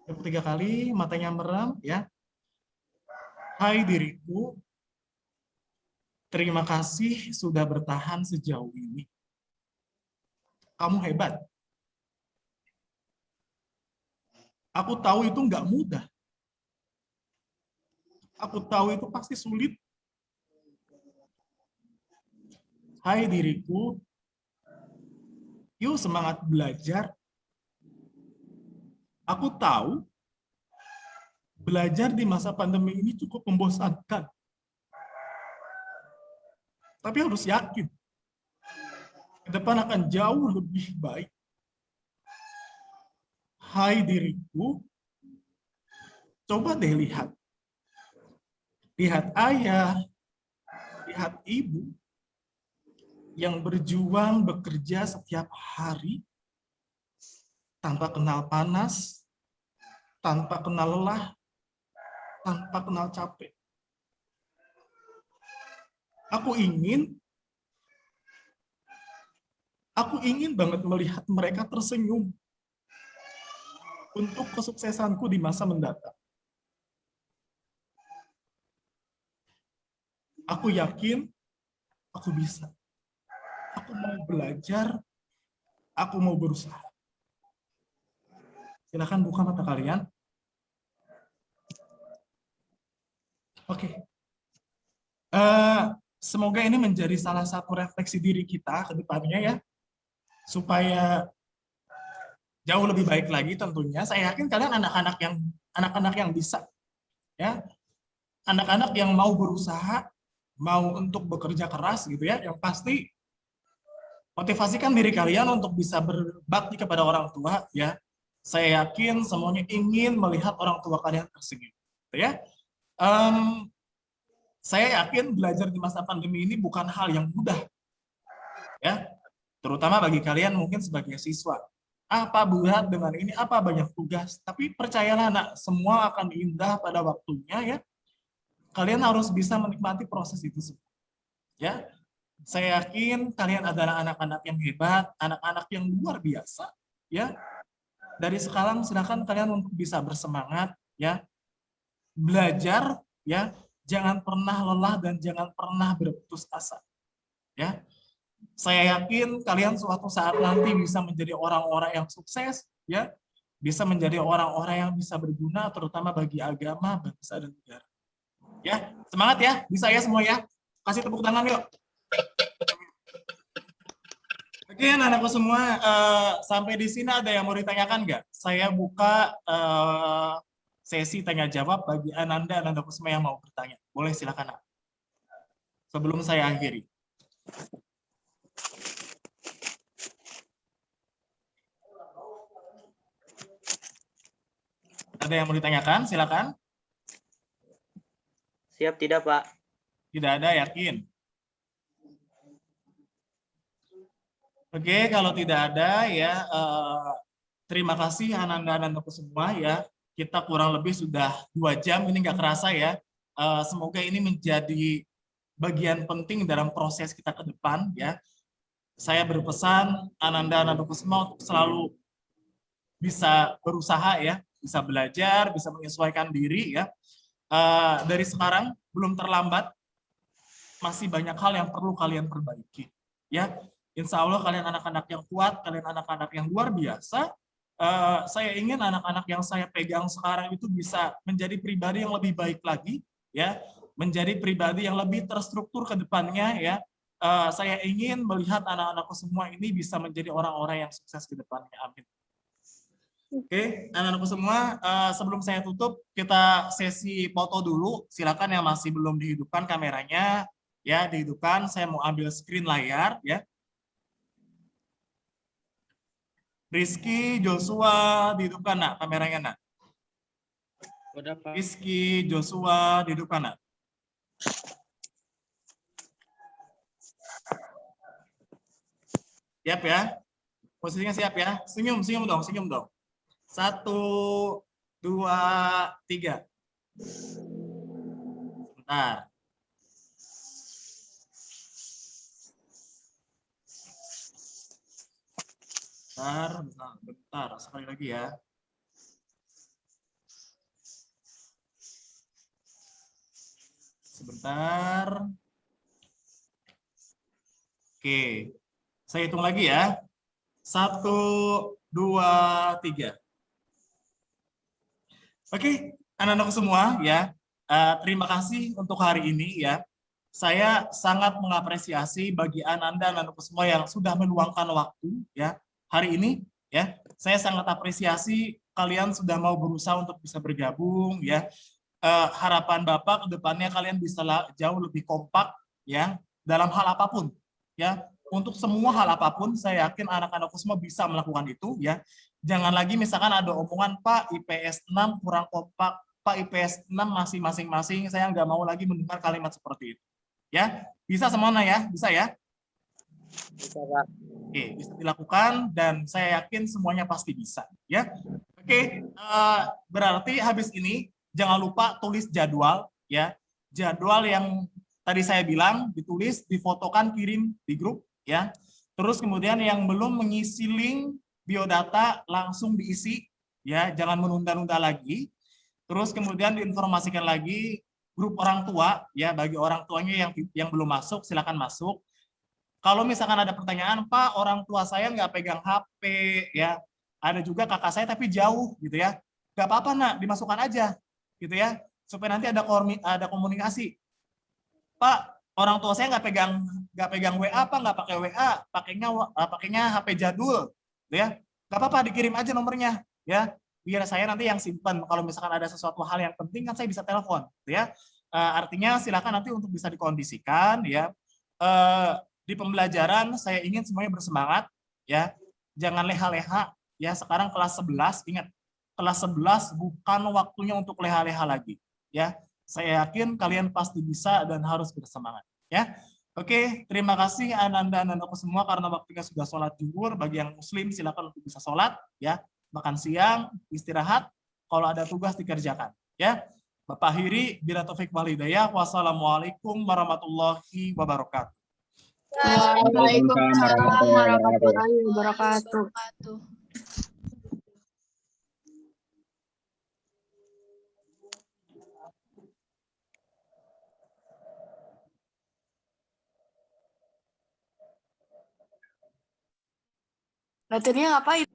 Tepuk 3 kali, matanya merem, ya. Hai diriku, terima kasih sudah bertahan sejauh ini. Kamu hebat. Aku tahu itu nggak mudah. Aku tahu itu pasti sulit. Hai diriku, yuk semangat belajar. Aku tahu belajar di masa pandemi ini cukup membosankan. Tapi harus yakin, ke depan akan jauh lebih baik. Hai diriku, coba deh lihat. Lihat ayah, lihat ibu yang berjuang bekerja setiap hari tanpa kenal panas, tanpa kenal lelah, tanpa kenal capek. Aku ingin banget melihat mereka tersenyum untuk kesuksesanku di masa mendatang. Aku yakin aku bisa. Aku mau belajar, aku mau berusaha. Silakan buka mata kalian. Oke. Semoga ini menjadi salah satu refleksi diri kita ke depannya, ya. Supaya jauh lebih baik lagi tentunya. Saya yakin kalian anak-anak yang bisa, ya. Anak-anak yang mau berusaha, mau untuk bekerja keras gitu, ya. Yang pasti motivasikan diri kalian untuk bisa berbakti kepada orang tua, ya. Saya yakin semuanya ingin melihat orang tua kalian tersenyum, gitu, ya. Saya yakin belajar di masa pandemi ini bukan hal yang mudah, ya. Terutama bagi kalian mungkin sebagai siswa. Apa berat dengan ini, apa banyak tugas. Tapi percayalah, nak, semua akan indah pada waktunya, ya. Kalian harus bisa menikmati proses itu semua, ya. Saya yakin kalian adalah anak-anak yang hebat, anak-anak yang luar biasa, ya. Dari sekarang silakan kalian untuk bisa bersemangat, ya. Belajar, ya. Jangan pernah lelah dan jangan pernah berputus asa, ya. Saya yakin kalian suatu saat nanti bisa menjadi orang-orang yang sukses, ya. Bisa menjadi orang-orang yang bisa berguna, terutama bagi agama, bangsa, dan negara. Ya, semangat ya, bisa ya semua ya. Kasih tepuk tangan yuk. Oke, anak-anakku semua, sampai di sini ada yang mau ditanyakan nggak? Saya buka sesi tanya jawab bagi anak-anakku semua yang mau bertanya. Boleh, silakan, nak. Sebelum saya akhiri. Ada yang mau ditanyakan? Silakan. Siap, tidak, Pak. Tidak ada, yakin? Oke, kalau tidak ada, ya, terima kasih anak-anakku semua, ya. Kita kurang lebih sudah 2 jam, ini nggak kerasa, ya. Semoga ini menjadi bagian penting dalam proses kita ke depan, ya. Saya berpesan anak-anakku semua untuk selalu bisa berusaha, ya, bisa belajar, bisa menyesuaikan diri, ya. Dari sekarang belum terlambat, masih banyak hal yang perlu kalian perbaiki, ya. Insya Allah kalian anak-anak yang kuat, kalian anak-anak yang luar biasa. Saya ingin anak-anak yang saya pegang sekarang itu bisa menjadi pribadi yang lebih baik lagi, ya, menjadi pribadi yang lebih terstruktur ke depannya ya. Saya ingin melihat anak-anakku semua ini bisa menjadi orang-orang yang sukses ke depannya. Amin. Oke, anak-anakku semua, sebelum saya tutup, kita sesi foto dulu. Silakan yang masih belum dihidupkan kameranya, ya dihidupkan. Saya mau ambil screen layar, ya. Rizky, Joshua, dihidupkan nak kameranya nak. Rizky, Joshua, dihidupkan nak. Siap ya? Posisinya siap ya? Senyum, senyum dong, senyum dong. 1, 2, 3. Bentar. Bentar. Sekali lagi ya. Sebentar. Oke. Saya hitung lagi ya. 1, 2, 3. Oke, anak-anak semua ya. Terima kasih untuk hari ini ya. Saya sangat mengapresiasi bagi anak-anak semua yang sudah meluangkan waktu ya hari ini ya. Saya sangat apresiasi kalian sudah mau berusaha untuk bisa bergabung ya. Harapan Bapak ke depannya kalian bisa jauh lebih kompak ya dalam hal apapun ya. Untuk semua hal apapun, saya yakin anak-anakku semua bisa melakukan itu ya. Jangan lagi misalkan ada omongan, Pak IPS 6 kurang kompak, Pak IPS 6 masih masing-masing, saya nggak mau lagi mendengar kalimat seperti itu. Ya, bisa semuanya ya, bisa ya? Bisa, Pak. Oke, bisa dilakukan dan saya yakin semuanya pasti bisa ya. Oke, berarti habis ini jangan lupa tulis jadwal ya. Jadwal yang tadi saya bilang ditulis, difotokan, kirim di grup ya. Terus kemudian yang belum mengisi link biodata langsung diisi ya, jangan menunda-nunda lagi. Terus kemudian diinformasikan lagi grup orang tua ya, bagi orang tuanya yang belum masuk silakan masuk. Kalau misalkan ada pertanyaan, Pak, orang tua saya nggak pegang HP ya. Ada juga kakak saya tapi jauh gitu ya. Nggak apa-apa nak, dimasukkan aja gitu ya, supaya nanti ada komunikasi. Pak, orang tua saya nggak pegang WA, Pak, nggak pakai WA, pakainya HP jadul, ya, nggak apa-apa, dikirim aja nomornya, ya, biar saya nanti yang simpan. Kalau misalkan ada sesuatu hal yang penting kan saya bisa telepon, ya. Artinya silakan nanti untuk bisa dikondisikan, ya. Di pembelajaran saya ingin semuanya bersemangat, ya, jangan leha-leha, ya. Sekarang kelas 11, ingat, kelas 11 bukan waktunya untuk leha-leha lagi, ya. Saya yakin kalian pasti bisa dan harus bersemangat. Ya, oke. Terima kasih anak-anakku semua karena waktunya sudah sholat zuhur. Bagi yang muslim silakan untuk bisa sholat. Ya, makan siang, istirahat. Kalau ada tugas dikerjakan. Ya, Bapak akhiri. Bila taufik wal hidayah. Wassalamualaikum warahmatullahi wabarakatuh. Waalaikumsalam warahmatullahi wabarakatuh. Materinya ngapain?